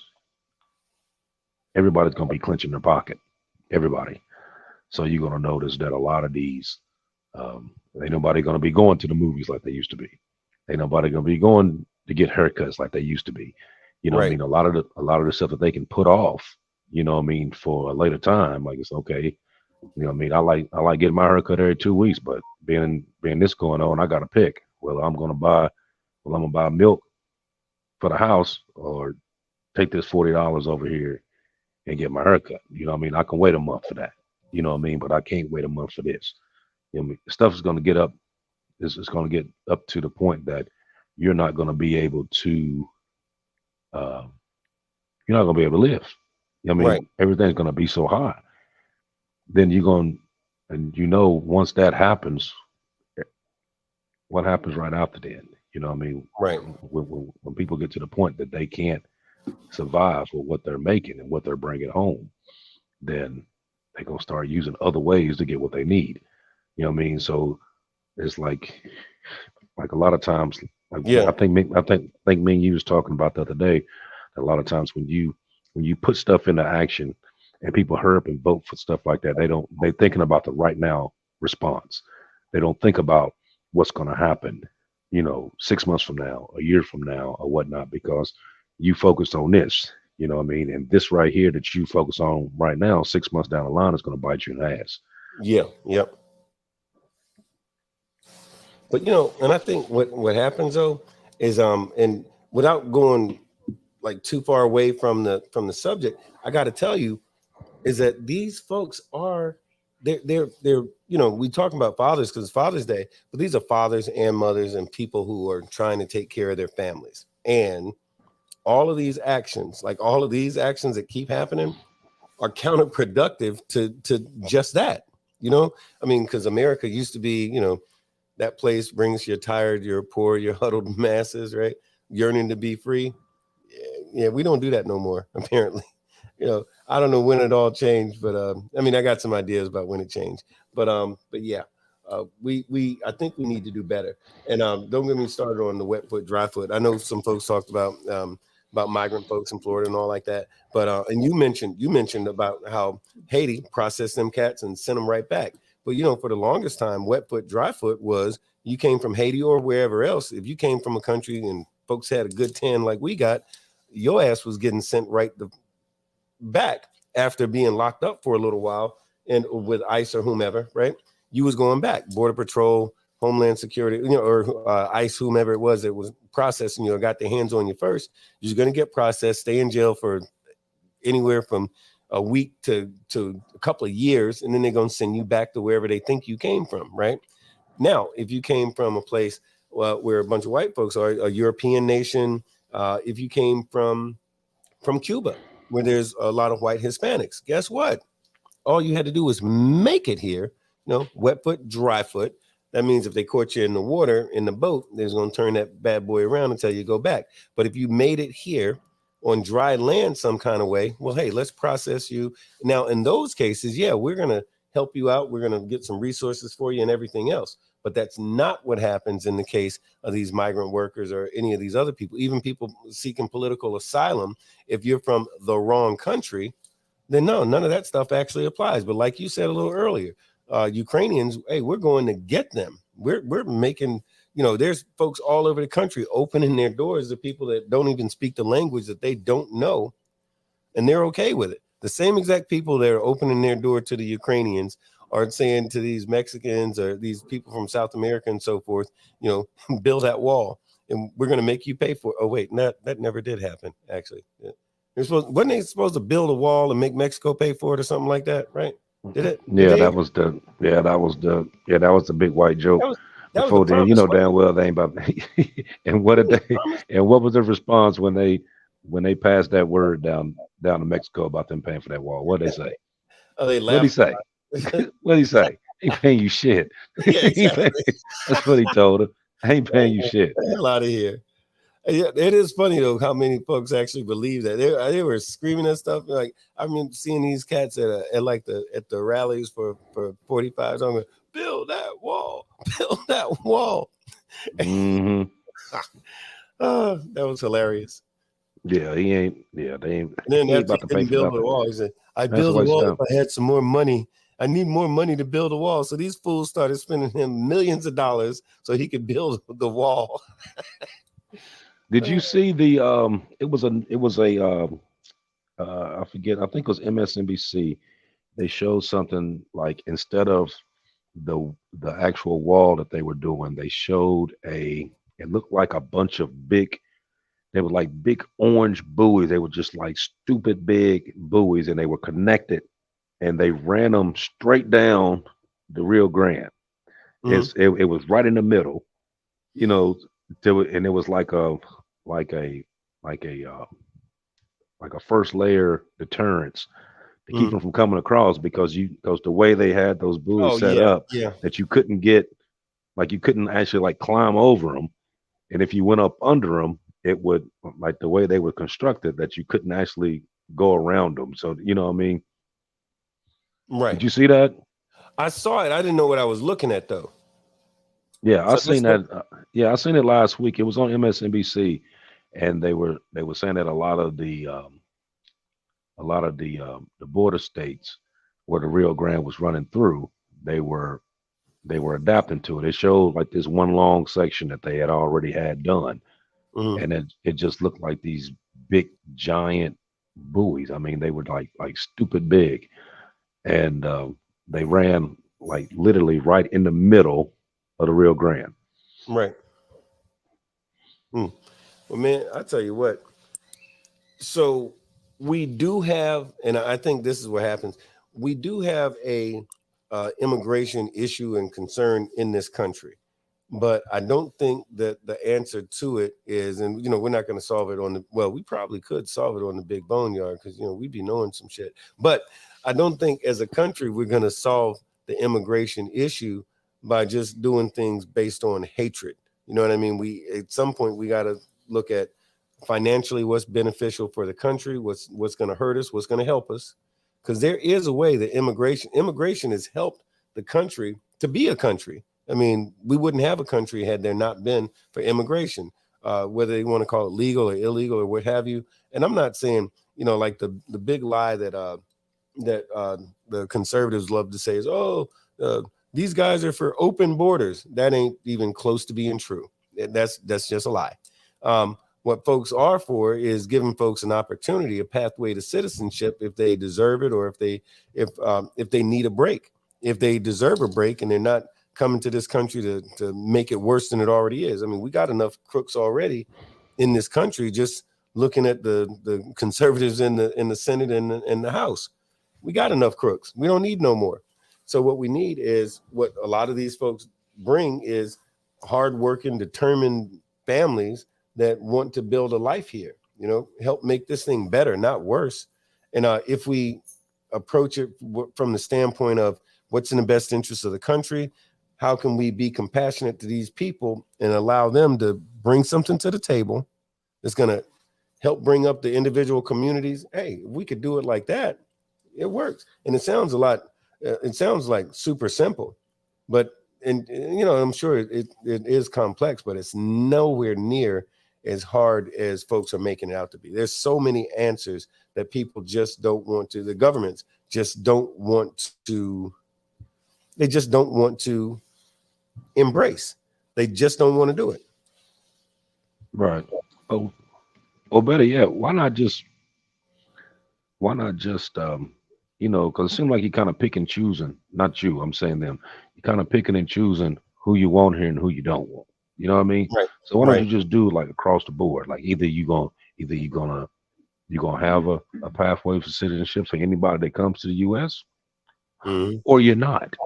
everybody's going to be clenching their pocket. Everybody. So you're going to notice that a lot of these, ain't nobody going to be going to the movies like they used to be. Ain't nobody going to be going to get haircuts like they used to be. You know what I mean? A lot of the stuff that they can put off, for a later time, like it's okay. You know what I mean? I like getting my haircut every 2 weeks, but being this going on, I got to pick. Well, I'm going to buy milk for the house, or take this $40 over here and get my haircut. You know what I mean? I can wait a month for that. You know what I mean? But I can't wait a month for this. You know what I mean? Stuff is going to get up. It's going to get up to the point that you're not going to be able to. You're not going to be able to live. You know what I mean? Everything's going to be so high. Then you're going, and once that happens, what happens right after then? You know what I mean? Right. When people get to the point that they can't survive with what they're making and what they're bringing home, then they're going to start using other ways to get what they need. You know what I mean? So it's like a lot of times, I think me and you was talking about the other day, a lot of times when you put stuff into action and people hurry up and vote for stuff like that, they're thinking about the right now response. They don't think about what's going to happen, 6 months from now, a year from now, or whatnot, because you focused on this, you know what I mean? And this right here that you focus on right now, 6 months down the line, is going to bite you in the ass. Yeah. Yep. But and I think what happens though is and without going like too far away from the subject, I got to tell you is that these folks are they're we talk about fathers because it's Father's Day, but these are fathers and mothers and people who are trying to take care of their families. And all of these actions that keep happening are counterproductive to just that. I mean, because America used to be, that place brings your tired, your poor, your huddled masses, right? Yearning to be free. Yeah, we don't do that no more, apparently. I don't know when it all changed, but I mean, I got some ideas about when it changed. But yeah, I think we need to do better. And don't get me started on the wet foot, dry foot. I know some folks talked about migrant folks in Florida and all like that. But and you mentioned about how Haiti processed them cats and sent them right back. But for the longest time, wet foot, dry foot was you came from Haiti or wherever else. If you came from a country and folks had a good tan like we got, your ass was getting sent right back after being locked up for a little while and with ICE or whomever, right? You was going back. Border Patrol, Homeland Security, or ICE, whomever it was that was processing you or got their hands on you first. You're going to get processed, stay in jail for anywhere from a week to a couple of years, and then they're going to send you back to wherever they think you came from, right? Now, if you came from a place where a bunch of white folks are, a European nation, if you came from Cuba, where there's a lot of white Hispanics, guess what? All you had to do was make it here, wet foot, dry foot. That means if they caught you in the water, in the boat, they're going to turn that bad boy around until you go back. But if you made it here on dry land some kind of way, well, hey, let's process you. Now, in those cases, yeah, we're going to help you out. We're going to get some resources for you and everything else. But that's not what happens in the case of these migrant workers or any of these other people, even people seeking political asylum. If you're from the wrong country, then no, none of that stuff actually applies. But like you said a little earlier, Ukrainians, hey, we're going to get them. We're making, there's folks all over the country opening their doors to people that don't even speak the language that they don't know, and they're okay with it. The same exact people that are opening their door to the Ukrainians are saying to these Mexicans or these people from South America and so forth, build that wall, and we're going to make you pay for it. Oh, wait, that never did happen, actually. Yeah. Wasn't they supposed to build a wall and make Mexico pay for it or something like that, right? Did it? That was the big white joke. Before then, damn well they ain't about. And what did they? And what was the response when they passed that word down to Mexico about them paying for that wall? What did they say? They what did he say? What did he say? Ain't paying you shit. Yeah, exactly. That's what he told her. I ain't paying you shit. Get the hell out of here. Yeah, it is funny though how many folks actually believe that. They were screaming and stuff. Like I mean, seeing these cats at the rallies for 45. I'm going, build that wall, build that wall. Mm-hmm. That was hilarious. Yeah, he ain't. Yeah, they ain't. And then he ain't about to pay for build the wall. He said, "I build a wall if I had some more money. I need more money to build a wall." So these fools started spending him millions of dollars so he could build the wall. Did you see the it was a I forget, I think it was MSNBC. They showed something like instead of the actual wall that they were doing, they showed it looked like a bunch of they were like big orange buoys. They were just like stupid big buoys, and they were connected, and they ran them straight down the Rio Grande. Mm-hmm. It was right in the middle, and it was like a first layer deterrence to keep them from coming across, because the way they had those buoys set up, that you couldn't actually climb over them, and if you went up under them, it would, like the way they were constructed, that you couldn't actually go around them. So you know what I mean? Right. Did you see that? I saw it. I didn't know what I was looking at though. Yeah, I seen that. I seen it last week. It was on MSNBC, and they were saying that a lot of the border states where the Rio Grande was running through, they were adapting to it. It showed like this one long section that they had already had done, and it just looked like these big giant buoys. I mean, they were like stupid big, and they ran like literally right in the middle of the Rio Grande. Right. Well, man, I tell you what. So we do have, and I think this is what happens. We do have a immigration issue and concern in this country, but I don't think that the answer to it is, and we're not going to solve it we probably could solve it on the big boneyard, because we'd be knowing some shit. But I don't think as a country we're going to solve the immigration issue by just doing things based on hatred. You know what I mean? At some point we got to look at financially what's beneficial for the country, what's going to hurt us, what's going to help us, because there is a way that immigration has helped the country to be a country. I mean, we wouldn't have a country had there not been for immigration, whether they want to call it legal or illegal or what have you. And I'm not saying, like the big lie that the conservatives love to say is, these guys are for open borders. That ain't even close to being true. That's just a lie. What folks are for is giving folks an opportunity, a pathway to citizenship if they deserve it, or if they need a break. If they deserve a break and they're not coming to this country to make it worse than it already is. I mean, we got enough crooks already in this country. Just looking at the conservatives in the Senate and in the House, we got enough crooks. We don't need no more. So what we need is what a lot of these folks bring is hardworking, determined families that want to build a life here, help make this thing better, not worse. And if we approach it from the standpoint of what's in the best interest of the country, how can we be compassionate to these people and allow them to bring something to the table that's going to help bring up the individual communities? Hey, if we could do it like that, it works. And it sounds a lot It sounds like super simple, but I'm sure it is complex, but it's nowhere near as hard as folks are making it out to be. There's so many answers that people just don't want to. The governments just don't want to. They just don't want to embrace. They just don't want to do it. Right. Oh, better yet, why not just because it seems like you kind of pick and choosing, not you, I'm saying them. You kind of picking and choosing who you want here and who you don't want. You know what I mean? Right. So why don't you just do it like across the board? Like either you're gonna have a pathway for citizenship for anybody that comes to the US, or you're not.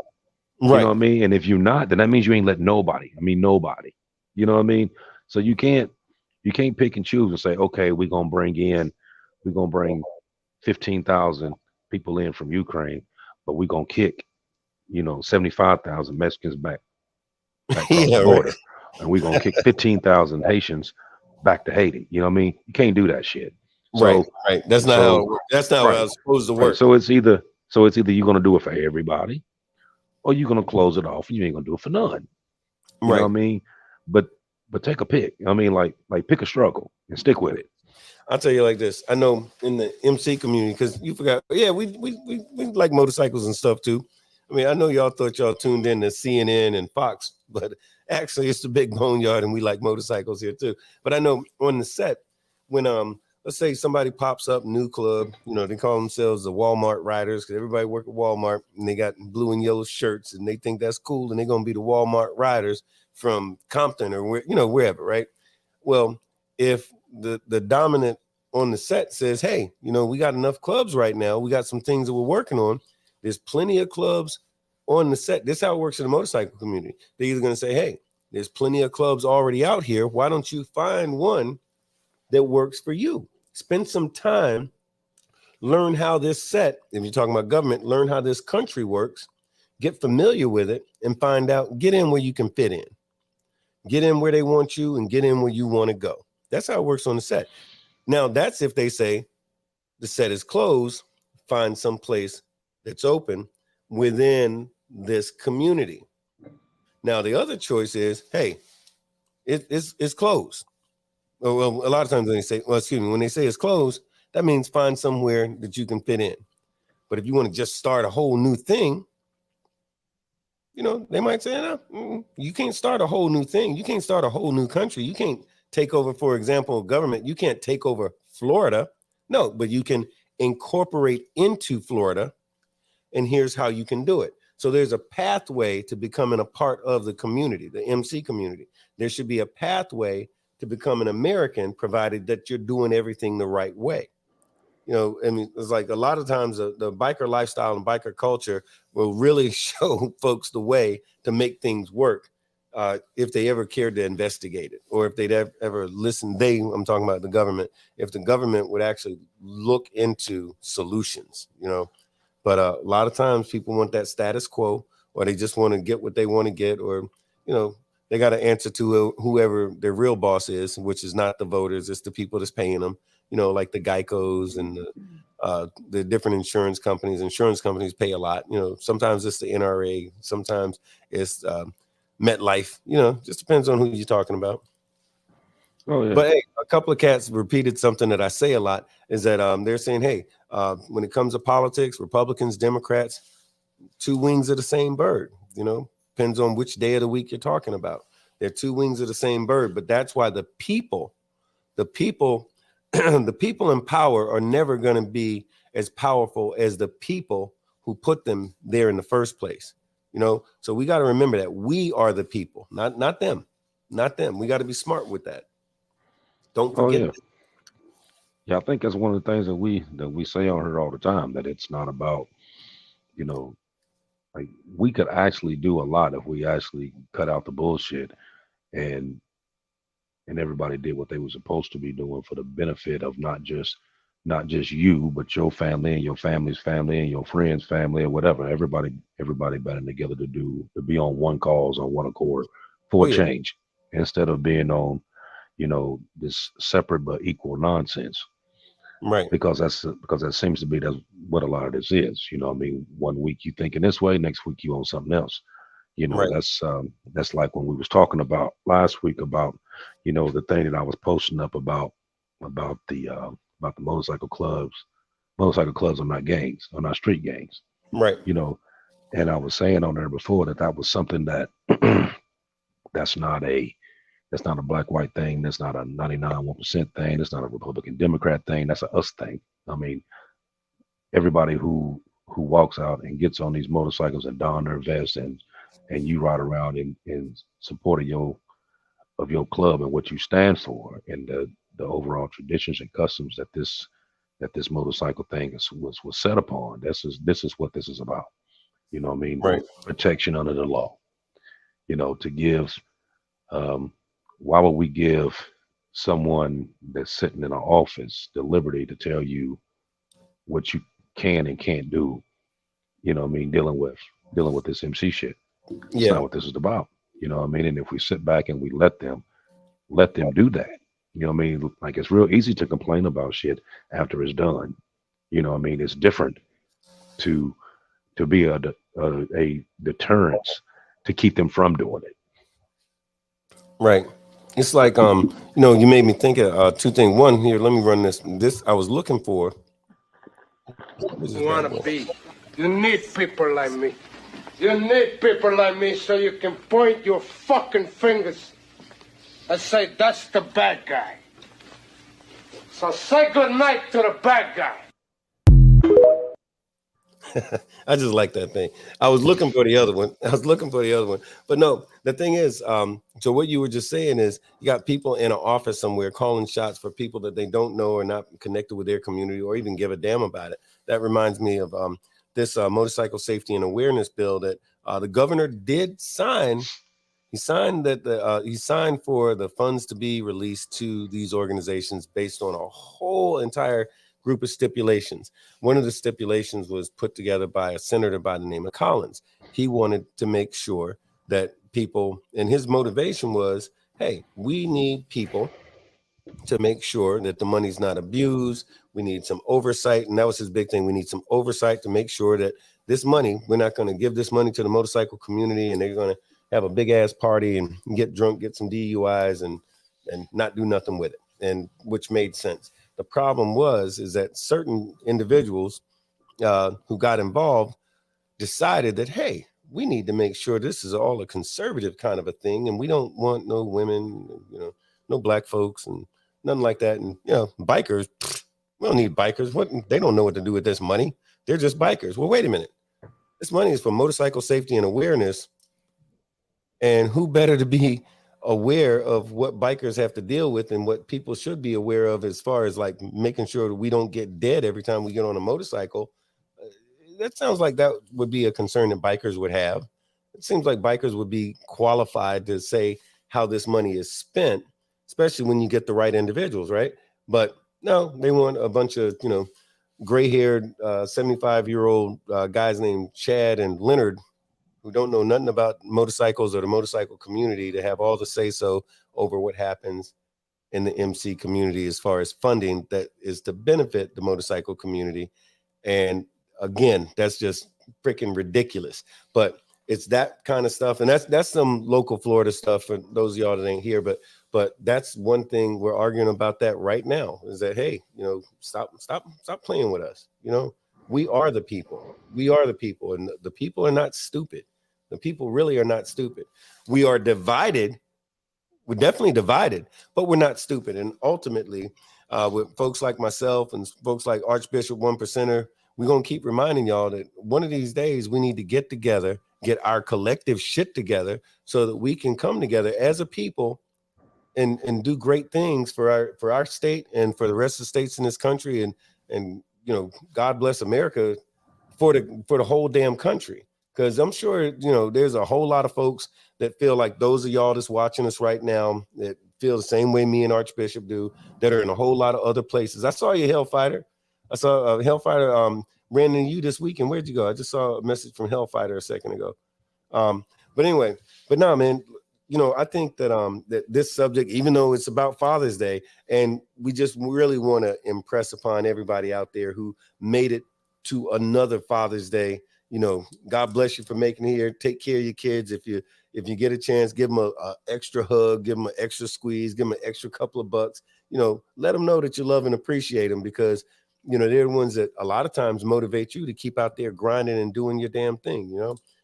You know what I mean? And if you're not, then that means you ain't let nobody. I mean nobody. You know what I mean? So you can't pick and choose and say, okay, we're gonna bring 15,000 people in from Ukraine, but we're gonna kick, 75,000 Mexicans back across the border, and we're gonna kick 15,000 Haitians back to Haiti. You know what I mean? You can't do that shit. So, right. That's not how it works. That's not how it's supposed to work. Right. So it's either you're gonna do it for everybody, or you're gonna close it off and you ain't gonna do it for none. You know what I mean? But take a pick. I mean, like pick a struggle and stick with it. I'll tell you like this. I know in the MC community, because you forgot, we like motorcycles and stuff too. I mean, I know y'all thought y'all tuned in to CNN and Fox, but actually it's the big boneyard and we like motorcycles here too. But I know on the set, when let's say somebody pops up, new club, they call themselves the Walmart Riders because everybody work at Walmart and they got blue and yellow shirts and they think that's cool and they're gonna be the Walmart Riders from Compton or wherever, right? Well, if the dominant on the set says, hey, we got enough clubs right now. We got some things that we're working on. There's plenty of clubs on the set. This is how it works in the motorcycle community. They're either going to say, hey, there's plenty of clubs already out here. Why don't you find one that works for you? Spend some time, learn how this set, if you're talking about government, learn how this country works, get familiar with it and find out, get in where you can fit in. Get in where they want you and get in where you want to go. That's how it works on the set. Now, that's if they say the set is closed, find some place that's open within this community. Now, the other choice is, hey, it's closed. Well, a lot of times when they say it's closed, that means find somewhere that you can fit in. But if you want to just start a whole new thing, they might say, no, you can't start a whole new thing. You can't start a whole new country. You can't take over, for example, government. You can't take over Florida. No, but you can incorporate into Florida. And here's how you can do it. So there's a pathway to becoming a part of the community, the MC community. There should be a pathway to become an American, provided that you're doing everything the right way. It's like a lot of times the biker lifestyle and biker culture will really show folks the way to make things work. If they ever cared to investigate it, or if they'd ever listen, I'm talking about the government, if the government would actually look into solutions, but a lot of times people want that status quo, or they just want to get what they want to get, or, they got to answer to whoever their real boss is, which is not the voters, it's the people that's paying them, like the Geicos and the different insurance companies. Insurance companies pay a lot, sometimes it's the NRA, sometimes it's, MetLife, just depends on who you're talking about. Oh, yeah. But hey, a couple of cats repeated something that I say a lot, is that they're saying, hey, when it comes to politics, Republicans, Democrats, two wings of the same bird, depends on which day of the week you're talking about. They're two wings of the same bird, but that's why the people the people in power are never going to be as powerful as the people who put them there in the first place. So we got to remember that we are the people, not them. We got to be smart with that. Don't forget. Oh, yeah. Yeah, I think that's one of the things that we say on here all the time, that it's not about, like, we could actually do a lot if we actually cut out the bullshit and everybody did what they were supposed to be doing for the benefit of not just you, but your family and your family's family and your friends' family or whatever. Everybody banding together to be on one cause, on one accord for a change, instead of being on, this separate but equal nonsense. Right. Because that seems to be that's what a lot of this is. You know, I mean, one week you thinking this way, next week you on something else. You know, Right. that's like when we was talking about last week about, you know, the thing that I was posting up about the motorcycle clubs. Motorcycle clubs are not gangs, are not street gangs. Right. You know, and I was saying on there before that was something that that's not a black white thing. That's not a 99.1% thing. That's not a Republican Democrat thing. That's a us thing. I mean, everybody who walks out and gets on these motorcycles and don their vests and you ride around in support of your club and what you stand for and the overall traditions and customs that this motorcycle thing was set upon. This is what this is about. You know what I mean? Right. Protection under the law. You know, to give why would we give someone that's sitting in an office the liberty to tell you what you can and can't do? You know what I mean? Dealing with this MC shit. It's not what this is about. You know what I mean? And if we sit back and we let them do that, you know what I mean? Like, it's real easy to complain about shit after it's done. You know what I mean? It's different to be a deterrence to keep them from doing it. Right. It's like, you know, you made me think of two things. One, here, let me run this. This I was looking for. Wanna be. You need people like me. You need people like me so you can point your fucking fingers and say, that's the bad guy. So say good night to the bad guy. I just like that thing. I was looking for the other one. But no, the thing is, so what you were just saying is you got people in an office somewhere calling shots for people that they don't know or not connected with their community or even give a damn about it. That reminds me of this motorcycle safety and awareness bill that the governor did sign. He signed that he signed for the funds to be released to these organizations based on a whole entire group of stipulations. One of the stipulations was put together by a senator by the name of Collins. He wanted to make sure that people, and his motivation was, hey, we need people to make sure that the money's not abused. We need some oversight. And that was his big thing. We need some oversight to make sure that this money, we're not going to give this money to the motorcycle community and they're going to have a big ass party and get drunk, get some DUIs and not do nothing with it. And which made sense. The problem is that certain individuals who got involved decided that, hey, we need to make sure this is all a conservative kind of a thing. And we don't want no women, you know, no black folks and nothing like that. And, you know, bikers, we don't need bikers. They don't know what to do with this money. They're just bikers. Well, wait a minute. This money is for motorcycle safety and awareness. And who better to be aware of what bikers have to deal with and what people should be aware of as far as like making sure that we don't get dead every time we get on a motorcycle. That sounds like that would be a concern that bikers would have. It seems like bikers would be qualified to say how this money is spent, especially when you get the right individuals, right? But no, they want a bunch of, you know, gray-haired 75-year-old guys named Chad and Leonard who don't know nothing about motorcycles or the motorcycle community to have all the say-so over what happens in the MC community as far as funding that is to benefit the motorcycle community. And again, that's just freaking ridiculous. But it's that kind of stuff. And that's some local Florida stuff for those of y'all that ain't here. But that's one thing we're arguing about that right now is that, hey, you know, stop playing with us. You know, we are the people. We are the people. And the people are not stupid. The people really are not stupid. We are divided. We're definitely divided, but we're not stupid. And ultimately, with folks like myself and folks like Archbishop 1%er, we're going to keep reminding y'all that one of these days we need to get together, get our collective shit together so that we can come together as a people and do great things for our state and for the rest of the states in this country. And you know, God bless America for the whole damn country. Because I'm sure, you know, there's a whole lot of folks that feel like those of y'all that's watching us right now that feel the same way me and Archbishop do, that are in a whole lot of other places. I saw you, Hellfighter. I saw Hellfighter ran into you this weekend. Where'd you go? I just saw a message from Hellfighter a second ago. But anyway, but no, man, I think that that this subject, even though it's about Father's Day, and we just really want to impress upon everybody out there who made it to another Father's Day. God bless you for making it here. Take care of your kids. If you get a chance, give them a extra hug, give them an extra squeeze, give them an extra couple of bucks. Let them know that you love and appreciate them, because they're the ones that a lot of times motivate you to keep out there grinding and doing your damn thing.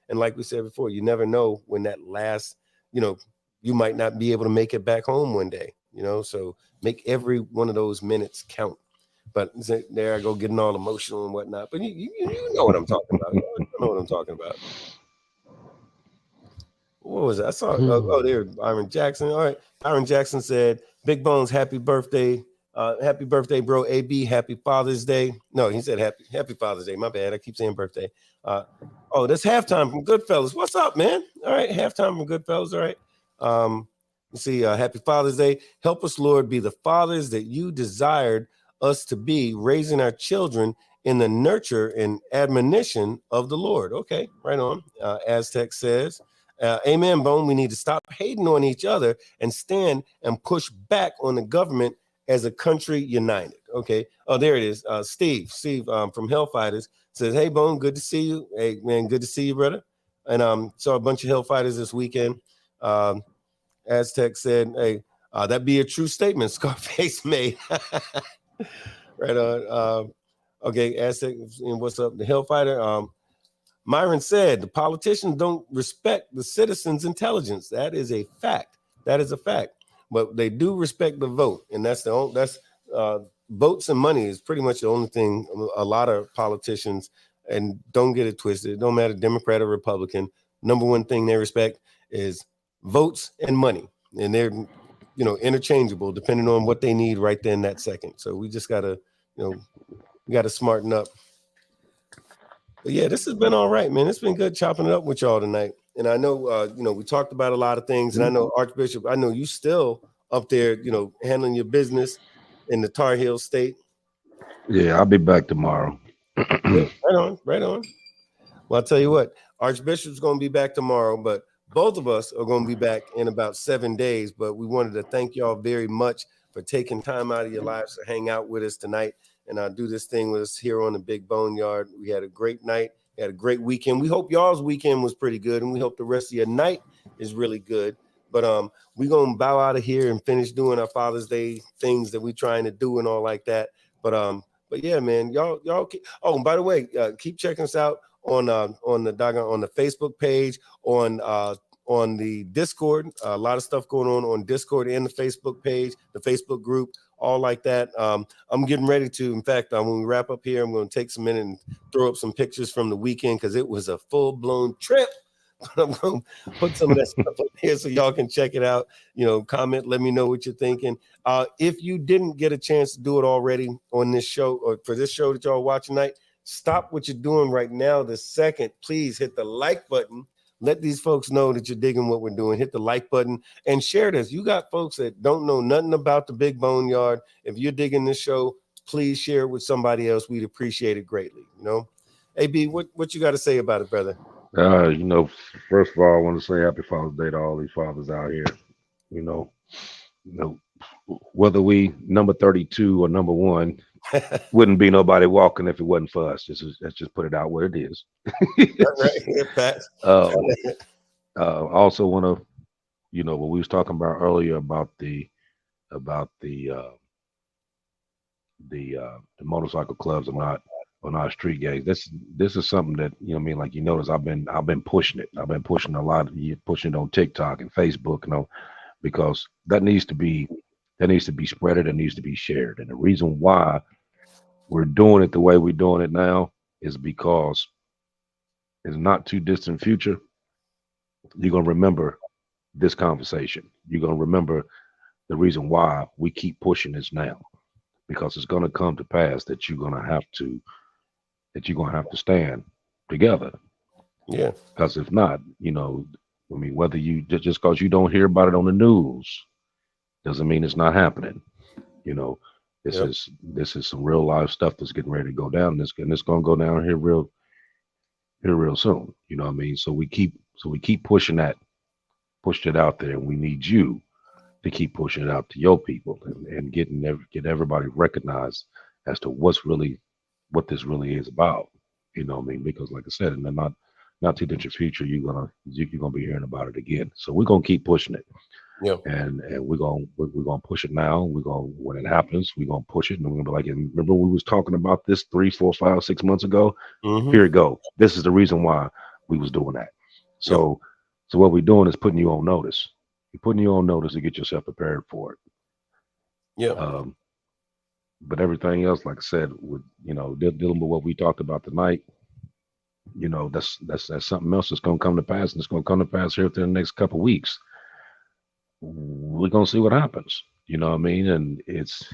And like we said before, you never know when that last, you might not be able to make it back home one day. So make every one of those minutes count. But there I go, getting all emotional and whatnot. But you know what I'm talking about. You know what I'm talking about. What was it? I saw. Oh, there, Byron Jackson. All right, Byron Jackson said, "Big Bones, happy birthday, bro. AB, happy Father's Day." No, he said happy Father's Day. My bad. I keep saying birthday. Oh, that's halftime from Goodfellas. What's up, man? All right, halftime from Goodfellas. All right. Let's see. Happy Father's Day. Help us, Lord, be the fathers that you desired us to be, raising our children in the nurture and admonition of the Lord. Okay, right on. Aztec says, amen, Bone. We need to stop hating on each other and stand and push back on the government as a country united. Okay. Oh, there it is. Steve from Hellfighters says, hey, Bone, good to see you. Hey, man, good to see you, brother. And saw a bunch of Hellfighters this weekend. Aztec said, hey, that'd be a true statement Scarface made. Right on. Okay, Aztec, and what's up? The Hellfighter. Myron said the politicians don't respect the citizens' intelligence. That is a fact. That is a fact. But they do respect the vote, and that's votes and money is pretty much the only thing a lot of politicians, and don't get it twisted, it don't matter Democrat or Republican, number one thing they respect is votes and money, and they're interchangeable depending on what they need right then that second. So we just gotta we gotta smarten up. But yeah, this has been all right, man. It's been good chopping it up with y'all tonight. And I know we talked about a lot of things, and I know Archbishop, I know you still up there handling your business in the Tar Heel state. Yeah, I'll be back tomorrow. Yeah, right on. Well, I'll tell you what, Archbishop's gonna be back tomorrow, but both of us are going to be back in about 7 days. But we wanted to thank y'all very much for taking time out of your lives to hang out with us tonight and do this thing with us here on the Big BoneYard. We had a great night. We had a great weekend. We hope y'all's weekend was pretty good, and we hope the rest of your night is really good. But we're going to bow out of here and finish doing our Father's Day things that we're trying to do and all like that. But yeah, man, y'all. Oh, and by the way, keep checking us out on the Facebook page, on the Discord. A lot of stuff going on Discord and the Facebook page, the Facebook group, all like that. I'm getting ready to, in fact, when we wrap up here, I'm going to take some minute and throw up some pictures from the weekend, because it was a full-blown trip. I'm going to put some of that stuff up here so y'all can check it out. Comment, let me know what you're thinking. If you didn't get a chance to do it already on this show, or for this show that y'all watching tonight, stop what you're doing right now this second. Please hit the like button. Let these folks know that you're digging what we're doing. Hit the like button and share this. You got folks that don't know nothing about the Big BoneYard. If you're digging this show, please share it with somebody else. We'd appreciate it greatly. AB, what you got to say about it, brother? First of all, I want to say happy Father's Day to all these fathers out here. Whether we number 32 or number 1, wouldn't be nobody walking if it wasn't for us. Let's just put it out where it is. Also want to, what we was talking about earlier about the motorcycle clubs are not street gangs. This is something that like you notice I've been pushing it. I've been pushing a lot. Pushing it on TikTok and Facebook, because that needs to be spreaded and needs to be shared. And the reason why we're doing it the way we're doing it now is because in the not too distant future, you're going to remember this conversation. You're going to remember the reason why we keep pushing this now, because it's going to come to pass that you're going to have to stand together. Yeah. Because if not, whether you just because you don't hear about it on the news doesn't mean it's not happening. This is some real life stuff that's getting ready to go down. It's going to go down here real soon. So we keep pushing that pushed it out there, and we need you to keep pushing it out to your people and get everybody recognized as to what this really is about. You know what I mean? Because like I said, in the not too distant future, you're gonna be hearing about it again. So we're gonna keep pushing it. Yeah. And we're gonna push it now. We're gonna, when it happens, we're gonna push it, and we're gonna be like, remember we was talking about this 3, 4, 5, 6 months ago? Here it go. This is the reason why we was doing that. So what we're doing is putting you on notice. We're putting you on notice to get yourself prepared for it. Yeah. But everything else, like I said, with dealing with what we talked about tonight, that's something else that's gonna come to pass, and it's gonna come to pass here within the next couple of weeks. We're gonna see what happens. You know what I mean? And it's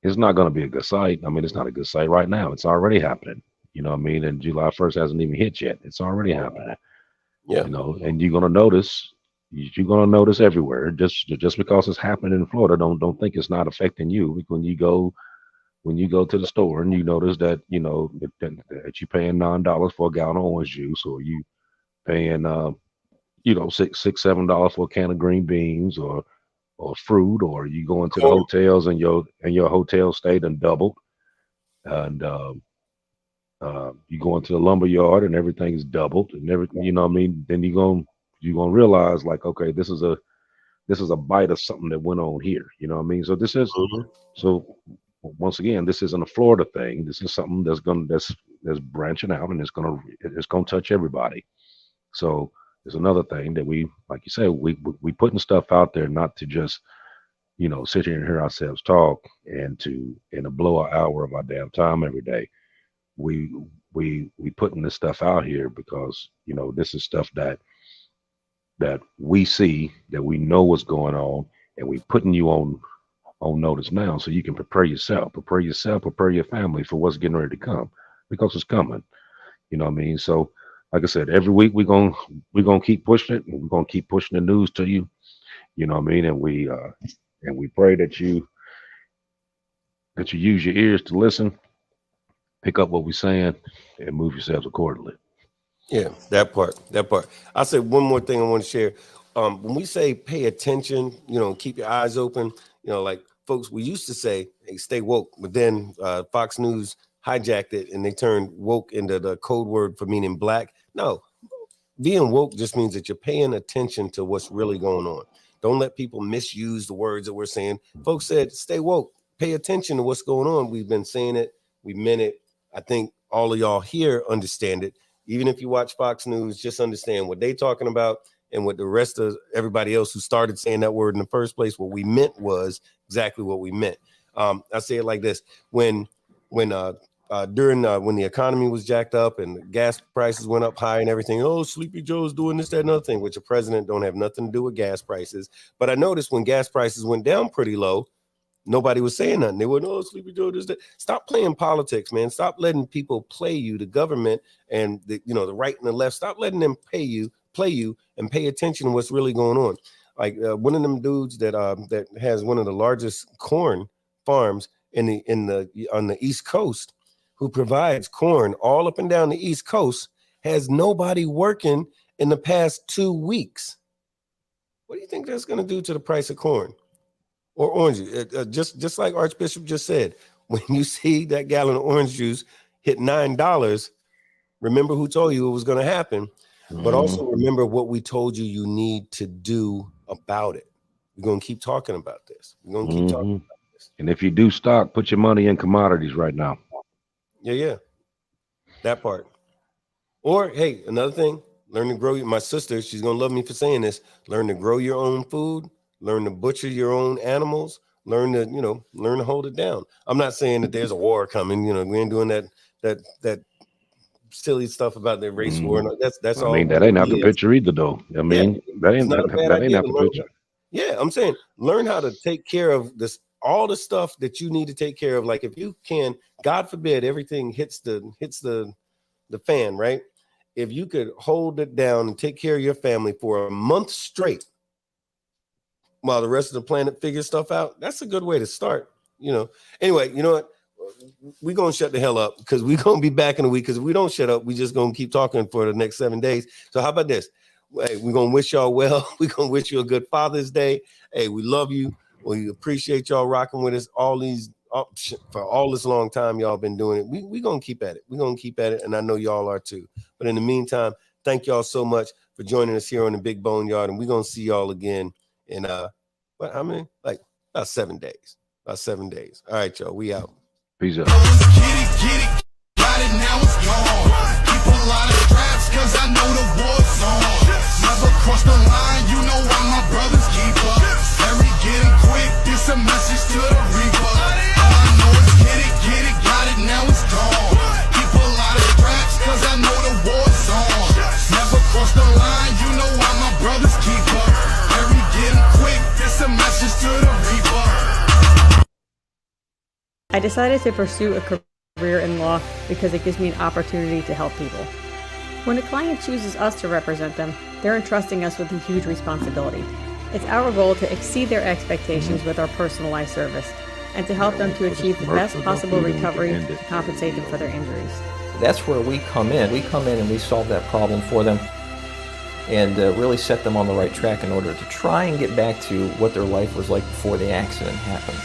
not gonna be a good sight. I mean, it's not a good sight right now. It's already happening. You know what I mean? And July 1st hasn't even hit yet. It's already happening. Yeah. And you're gonna notice. You're gonna notice everywhere. Just because it's happening in Florida, don't think it's not affecting you. When you go to the store and you notice that that you're paying $9 for a gallon of orange juice, or you paying $6, $7 for a can of green beans or fruit, or you go into the hotels and your hotel stay done doubled, and you go into the lumber yard and everything's doubled and everything. You know what I mean? Then you're gonna realize, like, okay, this is a bite of something that went on here. You know what I mean? So this is so once again, this isn't a Florida thing. This is something that's branching out, and it's gonna touch everybody. So there's another thing that we, like you said, we putting stuff out there, not to just sit here and hear ourselves talk and to blow an hour of our damn time every day. We putting this stuff out here because this is stuff that we see, that we know what's going on, and we putting you on notice now, so you can prepare yourself, prepare your family for what's getting ready to come, because it's coming. You know what I mean? So like I said, every week we're gonna keep pushing it, and we're gonna keep pushing the news to you. You know what I mean? And we pray that you use your ears to listen, pick up what we're saying, and move yourselves accordingly. Yeah, that part. I'll say one more thing I want to share. When we say pay attention, keep your eyes open, like folks, we used to say, hey, stay woke, but then Fox News hijacked it and they turned woke into the code word for meaning black. No, being woke just means that you're paying attention to what's really going on. Don't let people misuse the words that we're saying. Folks said, stay woke, pay attention to what's going on. We've been saying it. We meant it. I think all of y'all here understand it. Even if you watch Fox News, just understand what they talking about and what the rest of everybody else who started saying that word in the first place, what we meant was exactly what we meant. I say it like this: when the economy was jacked up and the gas prices went up high and everything, oh, Sleepy Joe's doing this, that, and other thing, which the president don't have nothing to do with gas prices. But I noticed when gas prices went down pretty low, nobody was saying nothing. They went, oh, Sleepy Joe does that. Stop playing politics, man. Stop letting people play you, the government and the right and the left. Stop letting them play you, and pay attention to what's really going on. Like one of them dudes that has one of the largest corn farms on the East Coast, who provides corn all up and down the East Coast, has nobody working in the past 2 weeks. What do you think that's going to do to the price of corn or orange? Just like Archbishop just said, when you see that gallon of orange juice hit $9, remember who told you it was going to happen, but also remember what we told you need to do about it. We're going to keep talking about this. We're going to keep talking about this. And if you do stock, put your money in commodities right now. Yeah. That part. Or, hey, another thing, learn to grow. My sister, she's going to love me for saying this. Learn to grow your own food. Learn to butcher your own animals. Learn to hold it down. I'm not saying that there's a war coming. We ain't doing that silly stuff about the race war. That's all. I mean, that ain't out the picture either, though. I mean, that ain't out the picture. Yeah, I'm saying learn how to take care of this, all the stuff that you need to take care of. Like if you can, God forbid, everything hits the fan, right? If you could hold it down and take care of your family for a month straight while the rest of the planet figures stuff out, that's a good way to start. Anyway, you know what? We're going to shut the hell up because we're going to be back in a week, because if we don't shut up, we just going to keep talking for the next 7 days. So how about this? Hey, we're gonna wish y'all well. We're gonna wish you a good Father's Day. Hey, we love you. We appreciate y'all rocking with us for all this long time y'all been doing it. We gonna keep at it. We're gonna keep at it, and I know y'all are too. But in the meantime, thank y'all so much for joining us here on the Big Boneyard, and we're gonna see y'all again in how many? Like about 7 days. About 7 days. All right, y'all. We out. Peace out. Get it, got it, now it's gone. Keep a lot of straps, cause I know the war's on. Never cross the line, you know I'm my brother's keeper. Very getting quick, this a message to the reaper. All I know is get it, got it, now it's gone. Keep a lot of straps, cause I know the war's on. Never cross the line, you know I'm my brother's keeper. Very getting quick, this a message to the reaper. I decided to pursue a career in law because it gives me an opportunity to help people. When a client chooses us to represent them, they're entrusting us with a huge responsibility. It's our goal to exceed their expectations with our personalized service and to help them to achieve the best possible recovery to compensate them for their injuries. That's where we come in. We come in and we solve that problem for them and really set them on the right track in order to try and get back to what their life was like before the accident happened.